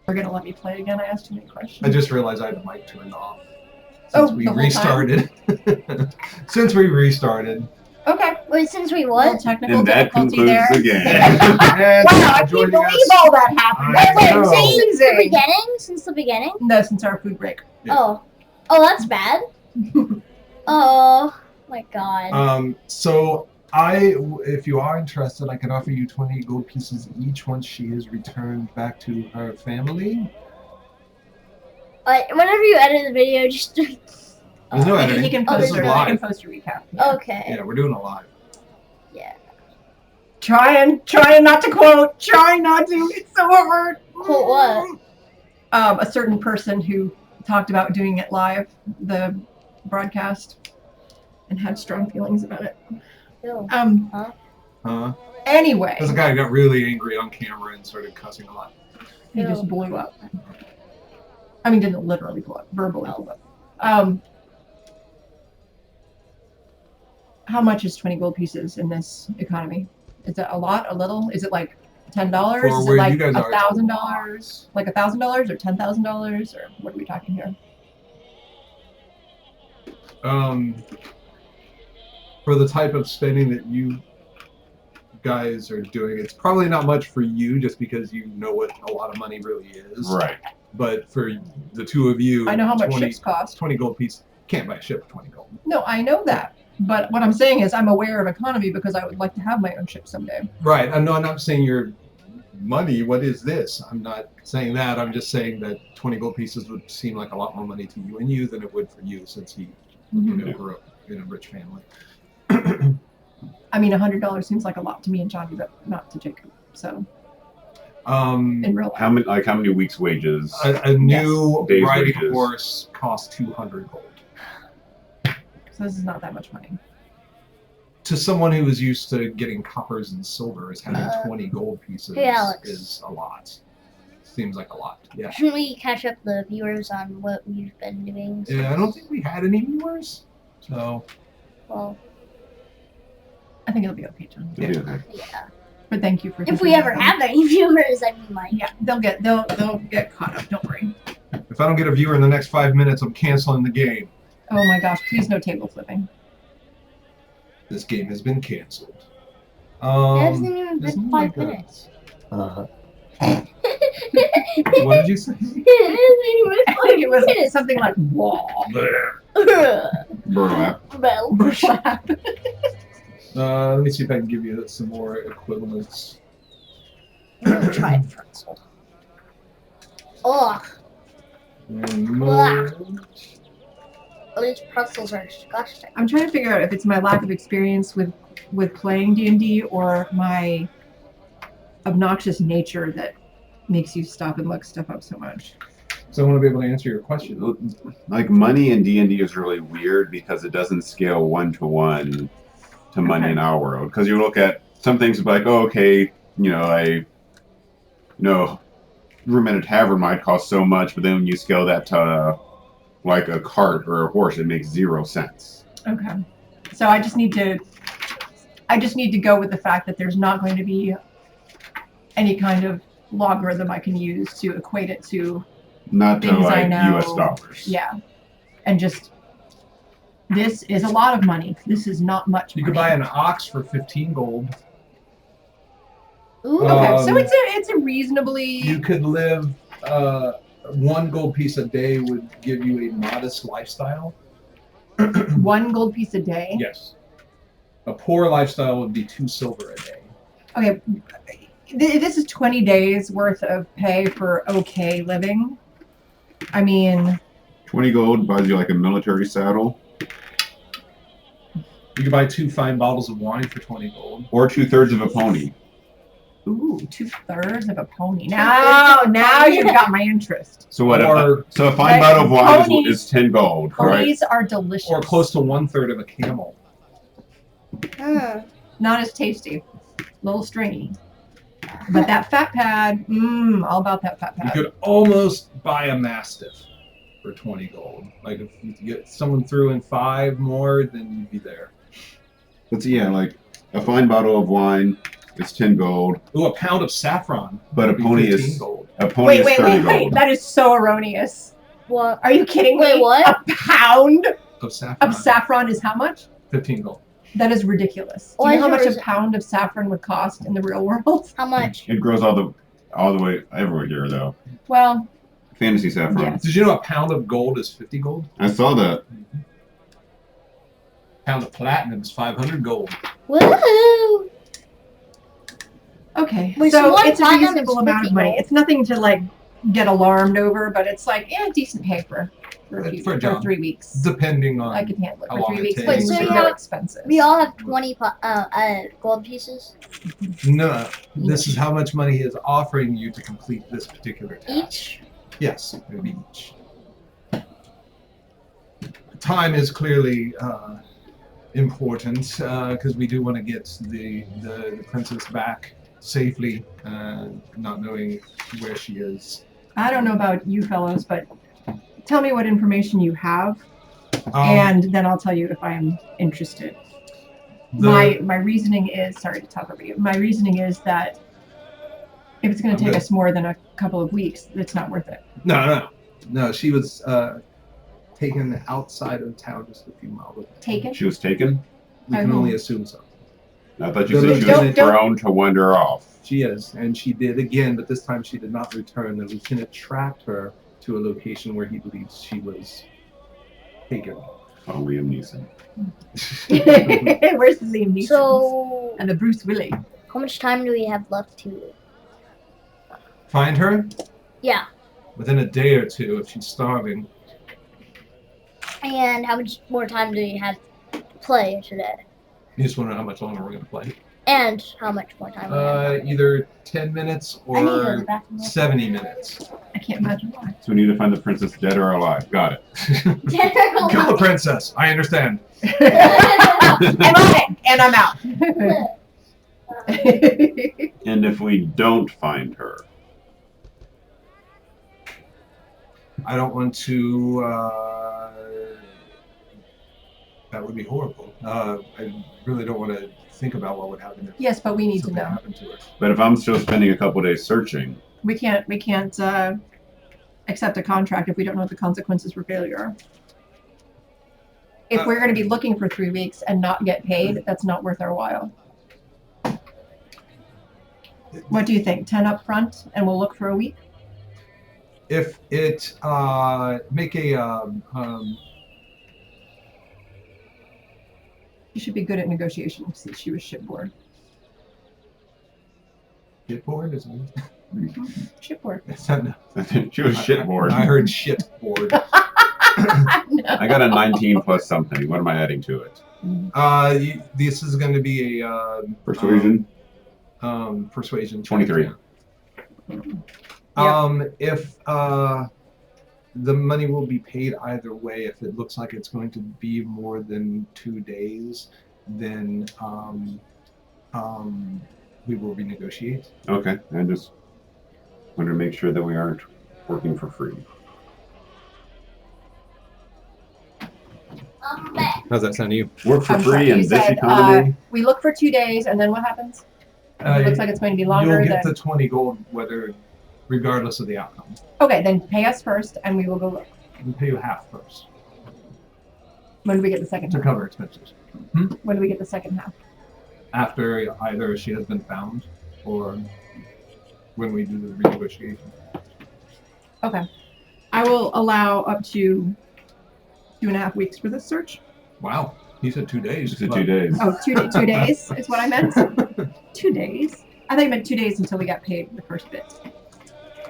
They're gonna let me play again. I asked too many questions. I just realized I had the mic turned off. Since we the whole restarted. Since we restarted. Okay. Wait, since we Little what? technical And that difficulty concludes there. the game. And Wow, I can't joining believe us- all that happened. I Wait, know. since the Amazing. beginning? Since the beginning? No, since our food break. Yeah. Oh, that's bad. Oh my god. So if you are interested, I can offer you 20 gold pieces each once she is returned back to her family. Whenever you edit the video, just. There's no editing. He can Oh, post there's your, no he editing. can post your recap. Yeah. Okay. Yeah, we're doing a live. Trying not to quote. Trying not to. It's so hard. Quote what? A certain person who talked about doing it live, the broadcast, and had strong feelings about it. Ew. Huh? Anyway, There's a guy who got really angry on camera and started cussing a lot. he just blew up. I mean, didn't literally blow up, verbally blew up. How much is 20 gold pieces in this economy? Is it a lot, a little? Is it like $10? For Is it where like you guys are, it's a $1,000? Like $1,000 or $10,000? Or what are we talking here? For the type of spending that you guys are doing, it's probably not much for you just because you know what a lot of money really is. Right. But for the two of you, I know how much 20, ships cost. 20 gold piece. Can't buy a ship for 20 gold. No, I know that. But what I'm saying is I'm aware of economy because I would like to have my own ship someday. Right. I'm not saying your money. What is this? I'm not saying that. I'm just saying that 20 gold pieces would seem like a lot more money to you and you than it would for you, since he grew up in a rich family. I mean, $100 seems like a lot to me and Johnny, but not to Jacob. So in real life. How many weeks' wages? A new Days riding wages. horse costs 200 gold. So this is not that much money. To someone who is used to getting coppers and silvers, having 20 gold pieces Hey, Alex. is a lot. Seems like a lot. Yeah. Shouldn't we catch up the viewers on what we've been doing? Yeah, I don't think we had any viewers. So Well, I think it'll be okay, John. Yeah. yeah. But thank you for. If we thinking ever of have any viewers, I mean, like. Yeah, they'll get caught up. Don't worry. if I don't get a viewer in the next 5 minutes, I'm canceling the game. Oh my gosh! Please no table flipping. This game has been canceled. It hasn't even there's been no 5 way minutes. What did you say? It I think it was minutes. something like wall. Burlap. Well, Let me see if I can give you some more equivalents. I'm gonna try a pretzel. Ugh, these pretzels are disgusting. I'm trying to figure out if it's my lack of experience with playing D&D or my obnoxious nature that makes you stop and look stuff up so much. So I want to be able to answer your question. Like money in D&D is really weird because it doesn't scale 1-to-1 to money in our world. Because you look at some things like, oh, okay, room at a tavern might cost so much, but then when you scale that to like a cart or a horse, it makes 0 sense. Okay. So I just need to go with the fact that there's not going to be any kind of logarithm I can use to equate it to Not to things I like know. US dollars. Yeah. And just this is a lot of money. This is not much You money. could buy an ox for 15 gold. Ooh, Okay, so Um, it's a reasonably You could live 1 gold piece a day would give you a modest lifestyle. 1 gold piece a day. Yes. A poor lifestyle would be 2 silver a day. Okay, this is 20 days worth of pay for okay living. I mean, 20 gold buys you like a military saddle. You could buy 2 fine bottles of wine for 20 gold. Or 2/3 of a pony. ooh, 2/3 of a pony. Now you've got my interest. So what? Or- So a fine Like, bottle of wine ponies- is 10 gold, right? Ponies are delicious. Or close to 1/3 of a camel. Not as tasty. A little stringy. But that fat pad, all about that fat You pad. could almost buy a mastiff for 20 gold. Like if you get someone threw in 5 more, then you'd be there. But yeah, like a fine bottle of wine is 10 gold, Ooh, a pound of saffron. but a would be pony 15 is gold. A pony is 30 wait. gold. That is so erroneous. What? Are you kidding me? Wait, what? A pound Of saffron. of saffron is how much? 15 gold. That is ridiculous. Do Why you know how is much it- a pound of saffron would cost in the real world? How much? It grows all the way everywhere here, though. Well, Fantasy saffron. Yes. Did you know a pound of gold is 50 gold? I saw that. A pound of platinum is 500 gold. Woohoo! okay. Wait, so so one it's a platinum reasonable is amount of 50 money. gold. It's nothing to like get alarmed over, but it's like decent pay for For a job. 3 weeks. Depending on I can handle it how for long 3 it weeks. takes. But Wait, so it's you very have- expensive. We all have 20 gold pieces no. This is how much money he is offering you to complete this particular task. each. Yes, maybe each. Time is clearly important because we do want to get the princess back safely, not knowing where she is. I don't know about you fellows, but tell me what information you have, Um, and then I'll tell you if I'm interested. My reasoning is, sorry to talk over you. My reasoning is that if it's going I'm to take good. us more than a couple of weeks, it's not worth it. No. She was taken outside of town just a few miles away. Taken? She was taken. We can only assume so. I thought you The said she was lieutenant- thrown to wander off. She is, and she did again, but this time she did not return. The lieutenant tracked her to a location where he believes she was taken. Oh, Liam Neeson. Where's the Liam Neeson? So, And the Bruce Willis. how much time do we have left to? Find her Yeah. within a day or two if she's starving. And how much more time do we have to play today? You just want to know how much longer we're going to play. And how much more time we have? Either 10 minutes I need to go to the or bathroom. 70 minutes. I can't imagine why. So we need to find the princess dead or alive. Got it. Kill the princess. I understand. I'm on it, and I'm out. And if we don't find her, I don't want to. That would be horrible. I really don't want to think about what would happen if Yes, but we need to something know. happened to her. but if I'm still spending a couple days searching, We can't accept a contract if we don't know what the consequences for failure are. If we're going to be looking for 3 weeks and not get paid, that's not worth our while. What do you think? 10 up front, and we'll look for a week? If it make a You should be good at negotiation since she was shipboard. shitboard, isn't it? Shipboard. she was shitboard. I heard shitboard. I got a 19 plus something. What am I adding to it? This is going to be a Persuasion? persuasion. check, 23. yeah. If the money will be paid either way, if it looks like it's going to be more than 2 days, then we will renegotiate. Okay. I just want to make sure that we aren't working for free. I'm back. How's that sound to you? Work for I'm free sorry, in you this said, economy? we look for 2 days, and then what happens? If it looks like it's going to be longer, You'll get then... the 20 gold, regardless of the outcome. Okay, then pay us first, and we will go look. We'll pay you half first When do we get the second to half? cover expenses. When do we get the second half? After either she has been found or when we do the renegotiation. Okay. I will allow up to 2.5 weeks for this search. Wow, he said 2 days. Just in but- 2 days. Oh, 2 days is what I meant. 2 days. I thought you meant 2 days until we got paid the first bit.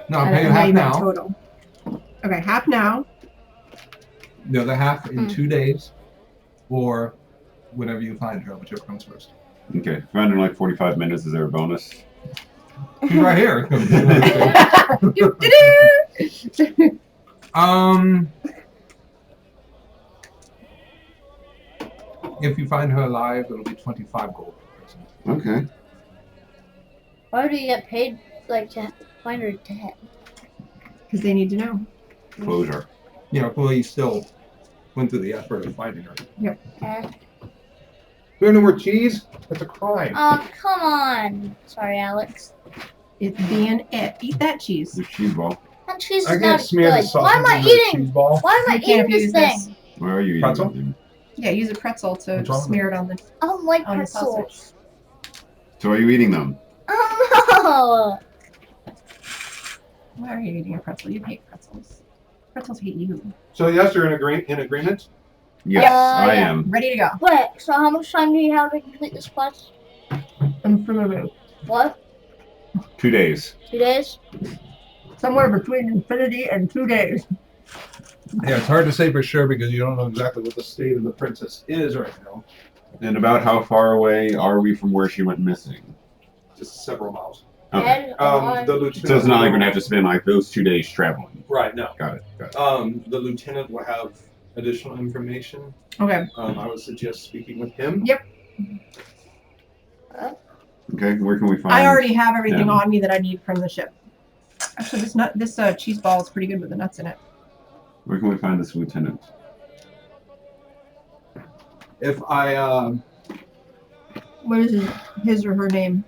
No, I'll And pay you I thought half you meant now. Total. Okay, half now. The other half in Mm. 2 days, or whenever you find her, whichever comes first. Okay. Found in like 45 minutes. Is there a bonus? She's right here. Do-do-do. If you find her alive, it'll be 25 gold per person. Okay. Why do you get paid like to find her dead? Because they need to know. Closure. You know, well, you still went through the effort of finding her. Eh. There no more cheese? That's a crime. Oh, come on. Sorry, Alex. It's being it. Eat that cheese. The cheese ball. That cheese I is can't not smear the good. sausage Why am I on the eating? cheese ball. Why am I You can't eating this use thing? this. Why are you eating Pretzel? them? Yeah, use a pretzel to What's wrong with smear it on the. I don't like On the sausage. pretzels. So are you eating them? Oh Why are you eating a pretzel? You hate pretzels. Pretzels hate you. So yes, you're in agreement. Yes, I yeah. am. Ready to go. no! Wait, so how much time do you have to complete this quest? I'm from a room. What? 2 days. 2 days? Somewhere between infinity and 2 days. Yeah, it's hard to say for sure because you don't know exactly what the state of the princess is right now. And about how far away are we from where she went missing? Just several miles. Okay. Ed, The lieutenant. So it's not like we're gonna have to spend like those 2 days traveling. Right. No. Got it. The lieutenant will have additional information. Okay. I would suggest speaking with him. Yep. Okay, where can we find? I already have everything them? on me that I need from the ship. Actually, this cheese ball is pretty good with the nuts in it. Where can we find this lieutenant? If I What is his or her name?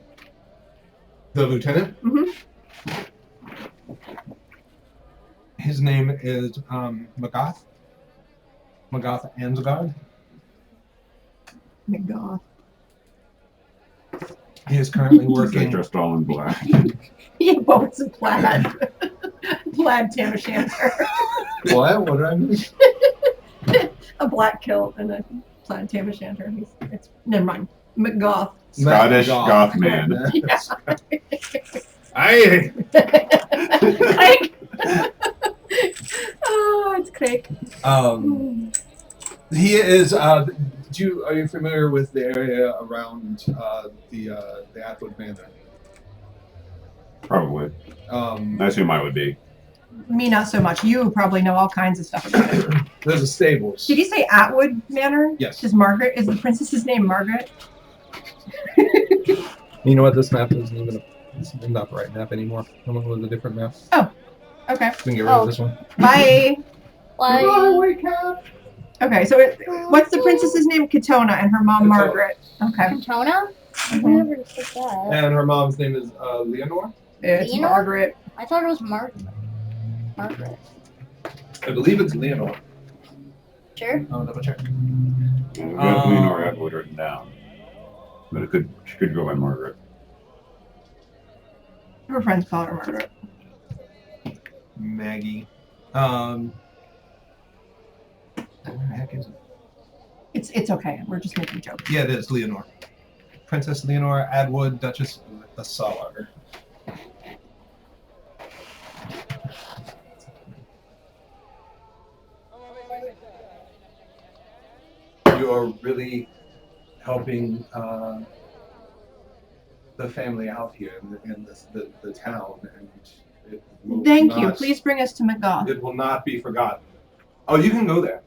the lieutenant. Mhm. His name is Magath. Magath Ansgard. McGoth. He is currently He's working. dressed all in black. Yeah, well, it's a plaid. Plaid tam o' shanter. What? What did I miss? A black kilt and a plaid tam o' shanter. It's never mind. McGoth. Scottish Goth. goth man. Yeah. I. Craig. Oh, it's Craig. He is. Are you familiar with the area around the Atwood Manor? Probably. I assume I would be. Me, not so much. You probably know all kinds of stuff about it. There's a stables. Did you say Atwood Manor? Yes. Is the princess's name Margaret? You know what? This map isn't even. It's not the right map anymore. I'm going with a different map. Okay. We can get rid of this one. Bye. Why? Whitecap. Okay, so what's the princess's name? Katona, and her mom Katona. Margaret. Okay. Katona? Mhm. Whoever said that. And her mom's name is Leonore. It's Leonor? Margaret. I thought it was Margaret. Margaret. I believe it's Leonore. Sure. I'll double check. We've got Leonore Atwood written down. But she could go by Margaret. Her friends call her Margaret. Maggie. Where the heck is it? It's okay. We're just making jokes. Yeah, it is Leonore. Princess Leonore Atwood, Duchess of Salar. You are really helping the family out here in the town, and it will Thank you. not- Please bring us to McGoth. It will not be forgotten. Oh, you can go there.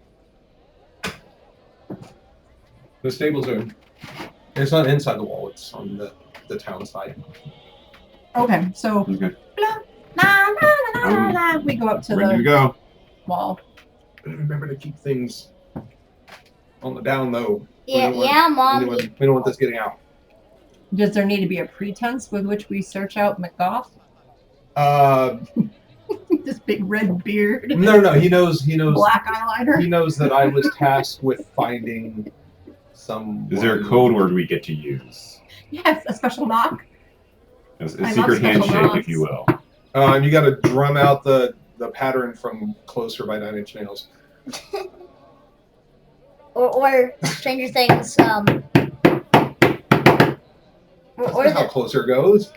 The stables are. It's not inside the wall. It's on the town side. Okay, so Okay. la, la, la, la, la, la, we go up to Ready to the go. wall. Remember to keep things on the down low. Yeah, We don't want- yeah, Mom. We don't want this getting out. Does there need to be a pretense with which we search out McGoth? This big red beard, No. He knows. black eyeliner. He knows that I was tasked with finding some. Is there a code word we get to use? Yes, a special knock. A I love secret special handshake, knocks. if you will. And you got to drum out the pattern from Closer by 9 Inch Nails. Or Stranger Things. Or That's how the Closer goes.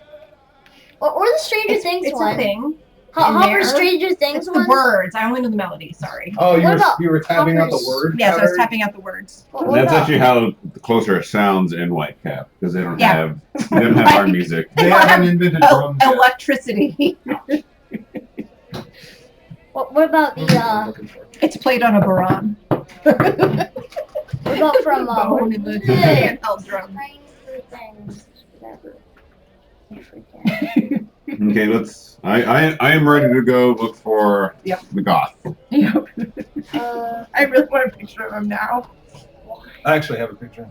or the Stranger Things It's one. a thing. However, there. Stranger Things It's the one. words. I only know the melody. Sorry. Oh, What about you were tapping out the Hoppers? word. Yes, I was pattern? tapping out the words. What And that's about- actually how the Closer sounds in Whitecap, because they don't Yeah. have our music. They haven't invented drums yet. Electricity. What about I'm the looking for it. It's played on a baron. what about from Bone in the Yeah. handheld drum. Stranger Things? Whatever. I forget. Okay, let's. I am ready to go look for Yep. the goth. Yep. Uh, I really want a picture of him now. I actually have a picture.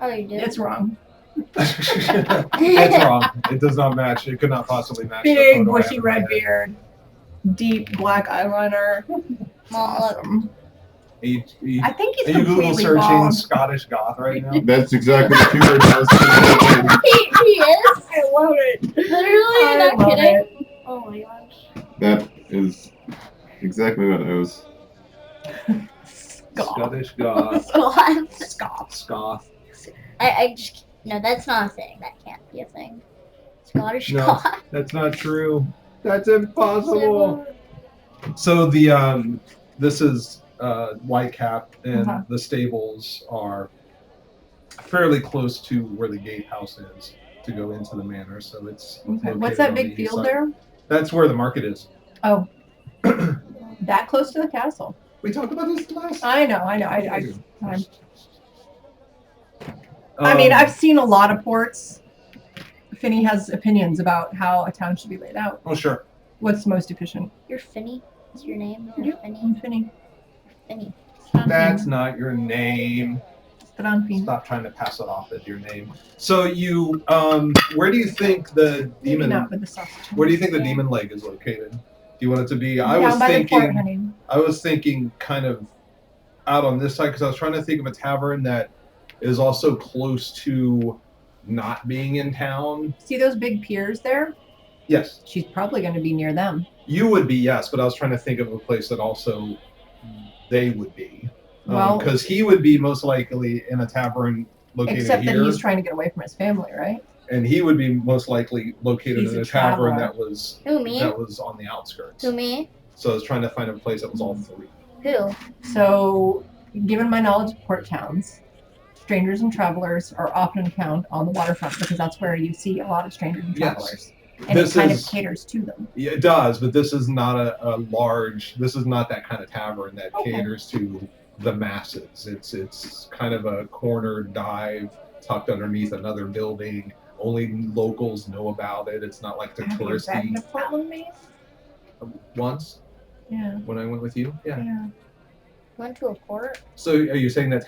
oh, you did. It's wrong. It's wrong. It does not match. It could not possibly match. the Big, photo I have bushy in my red head. beard, deep black eyeliner. It's Mom, look. awesome. Are I think he's you Google completely searching bald. Scottish goth right now? That's exactly the keyword I was thinking. He is. I love it. Literally, I not love kidding. it. Oh my gosh. That is exactly what I was. Goth. Scottish goth. God. Scoth. I just no, that's not a thing. That can't be a thing. Scottish No. God. That's not true. That's impossible. So the this is Whitecap, and Uh-huh. the stables are fairly close to where the gatehouse is to go into the manor. So it's Okay. located What's that on big the east field side. there? That's where the market is. Oh, that close to the castle. We talked about this last. I know. I Um, mean, I've seen a lot of ports. Finney has opinions about how a town should be laid out. Oh sure. What's most efficient? You're Finney. Is your name? Yep, You're Finney. I'm Finney. Finney. That's not your name. Strandfynd. Stop trying to pass it off as your name. So you, where do you think the Maybe demon? not with the sausage. Where do you think the Daemon Leg is located? Do you want it to be? I Down was by the port, thinking. honey. I was thinking kind of out on this side because I was trying to think of a tavern that is also close to not being in town. See those big piers there? Yes, She's probably going to be near them. you would be, yes, but I was trying to think of a place that also they would be. Well, because he would be most likely in a tavern located except here, that he's trying to get away from his family, right? and he would be most likely located He's in a a tavern traveler. that was Who, me? on the outskirts. Who, me? So I was trying to find a place that was all three. Who? So, given my knowledge of port towns, strangers and travelers are often found on the waterfront because that's where you see a lot of strangers and Yes. travelers. And This it kind is- of caters to them. Yeah, it does, but this is not a large. This is not that kind of tavern that Okay. caters to the masses. It's kind of a corner dive tucked underneath another building. Only locals know about it. It's not like the Have you been touristy to Portland, Maine? once Yeah. when I went with you. Yeah. Yeah. Went to a port? So are you saying that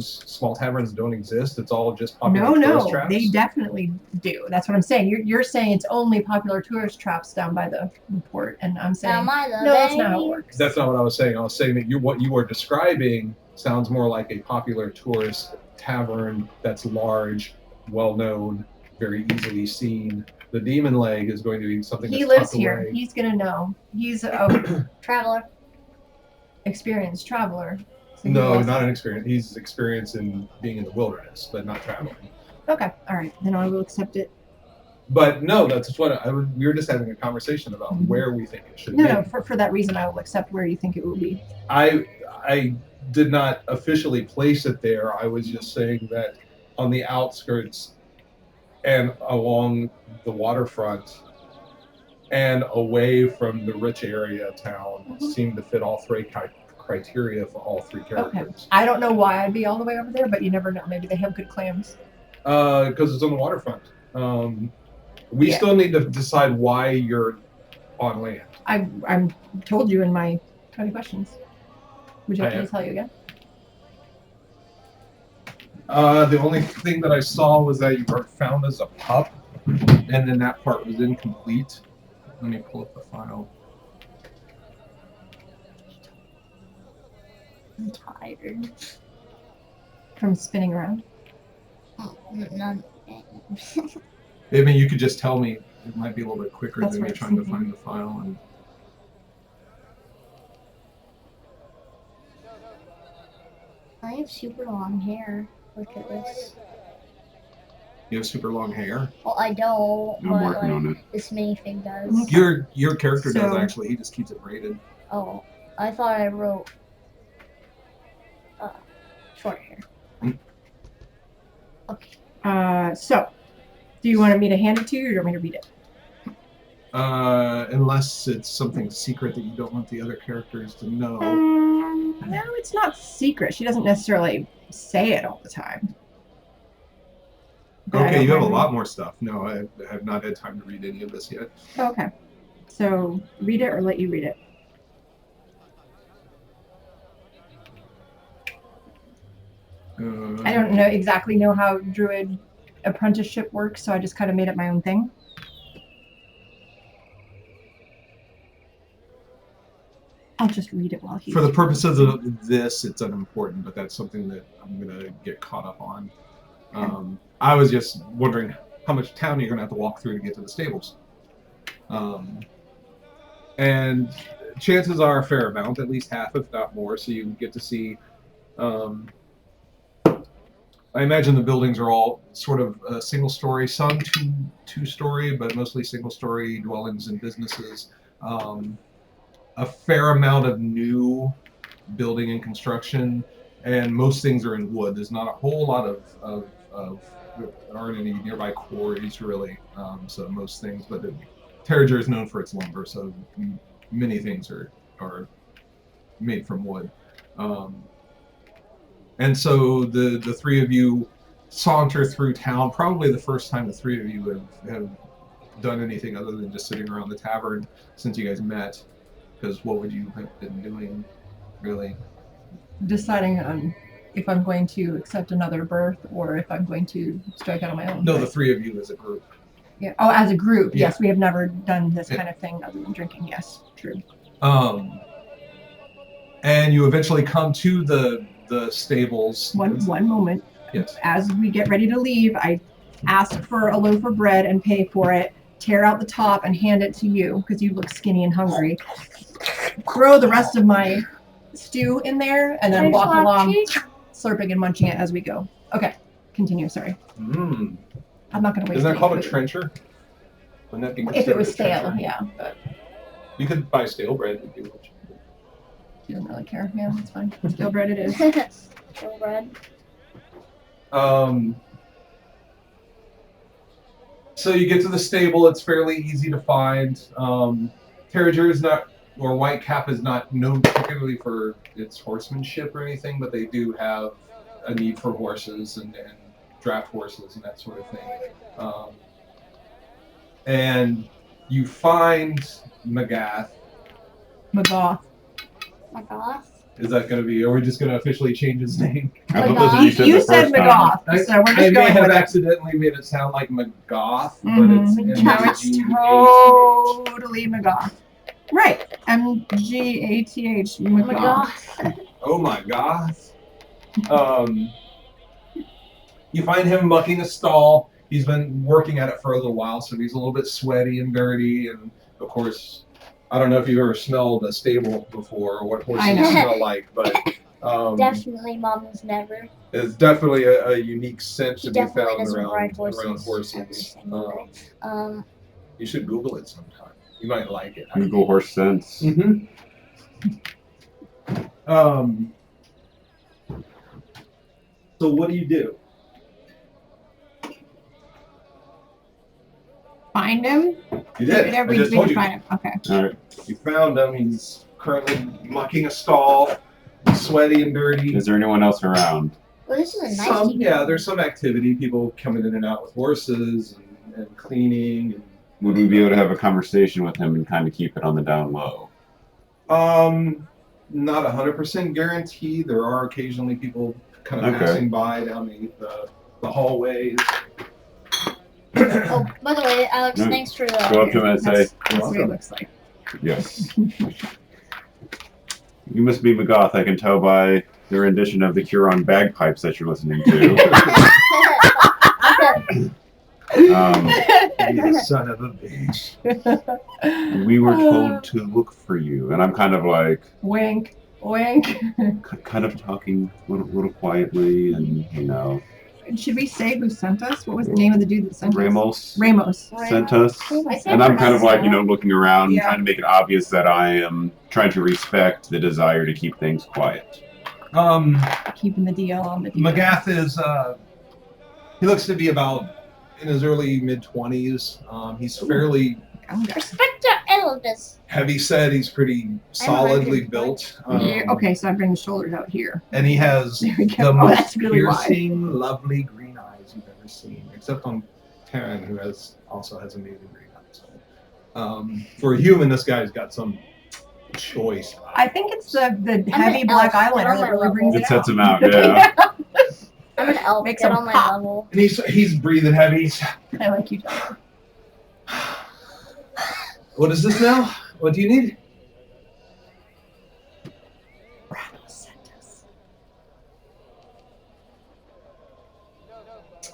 small taverns don't exist? It's all just popular No, tourist no, traps? they definitely do. That's what I'm saying. You're saying it's only popular tourist traps down by the port, and I'm saying Am I the no, that's not how it baby? works. That's not what I was saying. I was saying that what you are describing sounds more like a popular tourist tavern that's large, well known, very easily seen. The Daemon Leg is going to be something He that's lives tucked here. away. He's gonna know. He's a Traveler. experienced traveler. So he No, loves not it. an experience. He's experienced in being in the wilderness, but not traveling. Okay, all right. Then I will accept it. But no, that's what we were just having a conversation about Mhm. where we think it should No, be. no. For that reason, I will accept where you think it will be. I did not officially place it there. I was just saying that on the outskirts and along the waterfront and away from the rich area of town Mhm. seemed to fit all three criteria for all three Okay. characters. I don't know why I'd be all the way over there, but you never know. Maybe they have good clams. Because it's on the waterfront. We Yeah. still need to decide why you're on land. I'm told you in my 20 questions. Would you like me to tell you again? The only thing that I saw was that you were found as a pup, and then that part was incomplete. Let me pull up the file. I'm tired. From spinning around. None. I mean, you could just tell me. It might be a little bit quicker That's than what me it's trying to thinking. find the file. And I have super long hair. Look at this. you have super long hair. Well, I don't, I'm but working like on it. this minifig does. Your character does So- actually. He just keeps it braided. Oh, I thought I wrote short hair. Hmm. Okay. So, do you want me to hand it to you or do you want me to read it? Unless it's something secret that you don't want the other characters to know. No, it's not secret. She doesn't necessarily say it all the time. But I Okay, don't you have a mind lot more stuff. No, I have not had time to read any of this yet. Okay. So, read it or let you read it? I don't exactly know how druid apprenticeship work, so I just kind of made up my own thing. I'll just read it while he's... For the purposes of this, it's unimportant, but that's something that I'm going to get caught up on. I was just wondering how much town you're going to have to walk through to get to the stables. And chances are a fair amount, at least half, if not more, so you get to see... I imagine the buildings are all sort of single-story, some two-story, but mostly single-story dwellings and businesses. A fair amount of new building and construction, and most things are in wood. There's not a whole lot of there aren't any nearby quarries, really, so most things, but Terriger is known for its lumber, so many things are made from wood. And so the three of you saunter through town, probably the first time the three of you have done anything other than just sitting around the tavern since you guys met. Because what would you have been doing, really? Deciding on if I'm going to accept another birth or if I'm going to strike out on my own. No, right? the three of you as a group. Yeah. Oh, as a group, Yeah. Yes. We have never done this kind of thing other than drinking. Yes, true. And you eventually come to the stables. One moment. Yes. As we get ready to leave, I ask for a loaf of bread and pay for it, tear out the top and hand it to you because you look skinny and hungry. Throw the rest of my stew in there and then walk along, slurping and munching it as we go. Okay, continue, sorry. I'm not going to waste Isn't that called a food. trencher? Wouldn't that be If it was considered a stale, trencher? yeah, but You could buy stale bread if you wish. she doesn't really care. Yeah, that's fine. Stale bread it is. Stale bread. So you get to the stable. It's fairly easy to find. Terriger is not, or Whitecap is not known particularly for its horsemanship or anything, but they do have a need for horses and draft horses and that sort of thing. And you find Magath. Magath. My gosh. Is that going to be, or are we just going to officially change his name? I thought that's what you said You the said first time. Magath, so we're I just may going have with it. accidentally made it sound like Magath, but Mhm. it's No, it's M-A-G-A-T-H. totally Magath. Right. M-G-A-T-H. Oh my Magath. gosh. Oh my God. You find him mucking a stall. He's been working at it for a little while, so he's a little bit sweaty and dirty. And of course, I don't know if you've ever smelled a stable before or what horses I know. smell like, but Definitely Mama's never. it's definitely a unique scent She to be definitely found doesn't ride around horses every horses. single day. You should Google it sometime. You might like it. Google horse sense. Mm-hmm. So what do you do? Find him? You did. Whatever I you just do told to you. find him. Okay. All right. You found him. He's currently mucking a stall, sweaty and dirty. Is there anyone else around? Well, this is a nice Some, evening. yeah, there's some activity. People coming in and out with horses and cleaning. Would we be able to have a conversation with him and kind of keep it on the down low? Not 100% guarantee. There are occasionally people kind of Okay. passing by down the hallways. Oh, by the way, Alex, No. thanks for Go up to him and say, That's what it looks like. yes. You must be Magath, I can tell by the rendition of the Huron bagpipes that you're listening to. You son of a bitch. We were told to look for you, and I'm kind of like, Wink. Wink. kind of talking a little quietly, and you know, Should we say who sent us? What was the name of the dude that sent us? Ramos Ramos. sent us, I say and I'm kind of Ramos. like, you know, looking around, Yeah. trying to make it obvious that I am trying to respect the desire to keep things quiet. Keeping the deal on the deal. Magath is, he looks to be about in his early mid-20s. He's fairly Respect your elders. heavy set. He's pretty solidly built. Yeah, okay, so I bring the shoulders out here. And he has There we go. the Oh, most that's really wide. piercing, lovely green eyes you've ever seen, except on Taran, who also has amazing green eyes. For a human, this guy's got some choice eyes. I think it's the I'm heavy an black elf. eyeliner that really brings It it sets out. him out, yeah. I'm an elf. Make Get some on my pop. level. And he's breathing heavy. I like you, John. What is this now? What do you need? Rattle sent us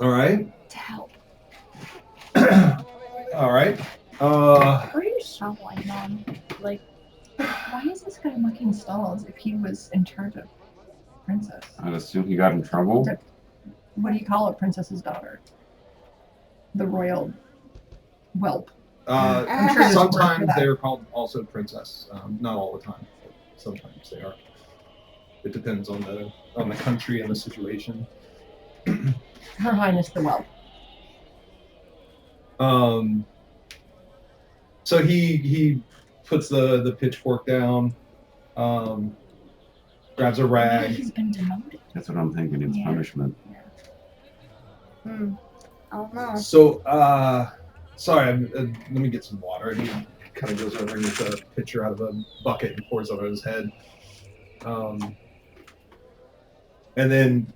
All right. to help. All right. Where are you Shoveling, Mom. Like, Why is this guy mucking stalls if he was in charge of princess? I'd assume he got in trouble. What do you call a princess's daughter? The royal whelp. I'm sure there's a word for Sometimes that. they're called also princess. Not all the time. But sometimes they are. It depends on the country and the situation. Her Highness the whelp. So he puts the pitchfork down, grabs a rag. He's been demoted. That's what I'm thinking. It's Yeah. punishment. I don't know. So, sorry, let me get some water. And he kind of goes over and gets a pitcher out of a bucket and pours it on his head. And then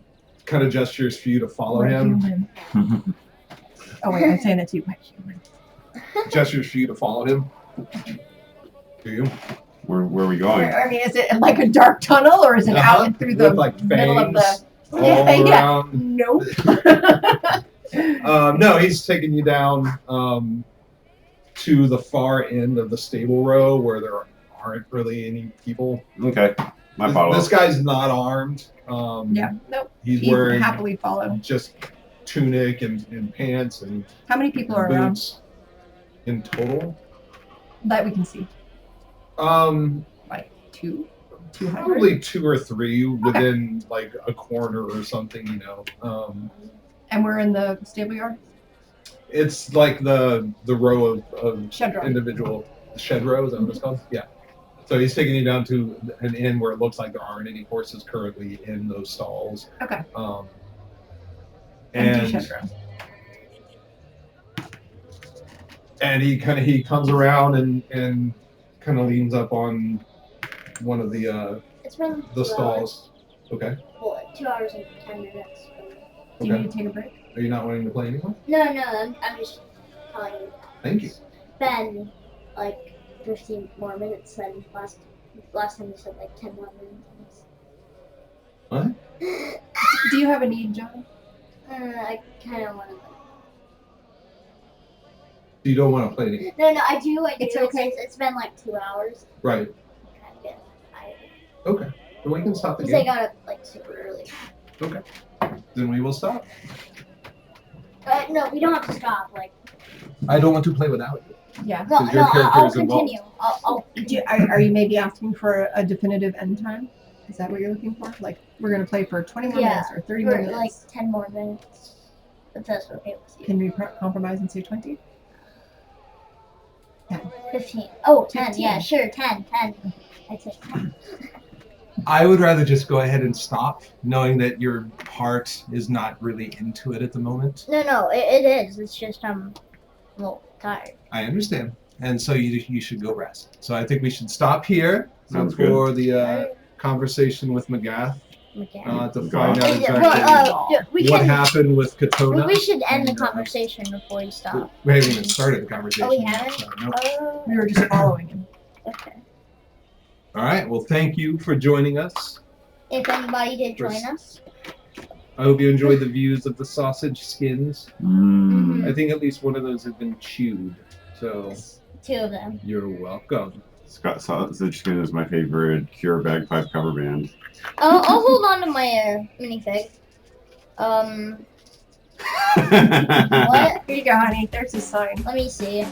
kind of gestures for you to follow We're him. human. Oh wait, I'm saying that to you. We're human. Gestures for you to follow him. Do you? Where are we going? I mean, is it like a dark tunnel or is it Uh-huh. out through the With, like, middle of the? fangs all Yeah. around. Nope. No, he's taking you down to the far end of the stable row where there aren't really any people. Okay, my follow. This guy's not armed. Yeah. Nope. He's He wearing happily followed. just tunic and pants and How many people are around boots in total. that we can see? Like 200. probably 2 or 3 within like a corner or something, you know. And we're in the stable yard. It's like the row of Shed row. individual shed row, is that what it's called? Yeah. So he's taking you down to an inn where it looks like there aren't any horses currently in those stalls. Okay. And Empty shed row. and he comes around and kind of leans up on one of the It's been 2 stalls. Okay. Hours. Well, 2 hours and 10 minutes. Do you Okay. need to take a break? Are you not wanting to play anymore? No, I'm just telling you. Thank you. It's been like 15 more minutes than last time you said like 10 more minutes. What? Do you have a need, John? I kind of want to. You don't want to play anymore. No, I do. It's okay. It's been like 2 hours. Right. I'm kind of getting tired. Okay. Then we can stop the Because I game. got up like super early. Okay. Then we will stop. No, we don't have to stop. Like, I don't want to play without you. Yeah. no, 'Cause your character I'll is involved. continue. I'll Are you maybe asking for a definitive end time? Is that what you're looking for? Like, we're going to play for 20 more Yeah. minutes or 30 more for minutes? like 10 more minutes. If that's okay with you. Can we compromise and say 20? 15. Oh, 10. 15. Yeah, sure. 10. I'd say 10. I would rather just go ahead and stop, knowing that your heart is not really into it at the moment. No, it is. It's just I'm a little tired. I understand. And so you should go rest. So I think we should stop here Sounds for the conversation with McGath McGann. to find out Well, exactly we what can. happened with Katona. We should end the And, conversation before you stop. We haven't even started the conversation. Oh, we yet, haven't? so no. Oh, We were just following him. okay. All right. Well, thank you for joining us. If anybody did join us, I hope you enjoyed the views of the sausage skins. Mm. I think at least one of those have been chewed. So 2 of them. you're welcome. Scott Sausage Skin is my favorite Cure bagpipe cover band. I'll hold on to my minifig. What? Here you go, honey. There's his sign. Let me see.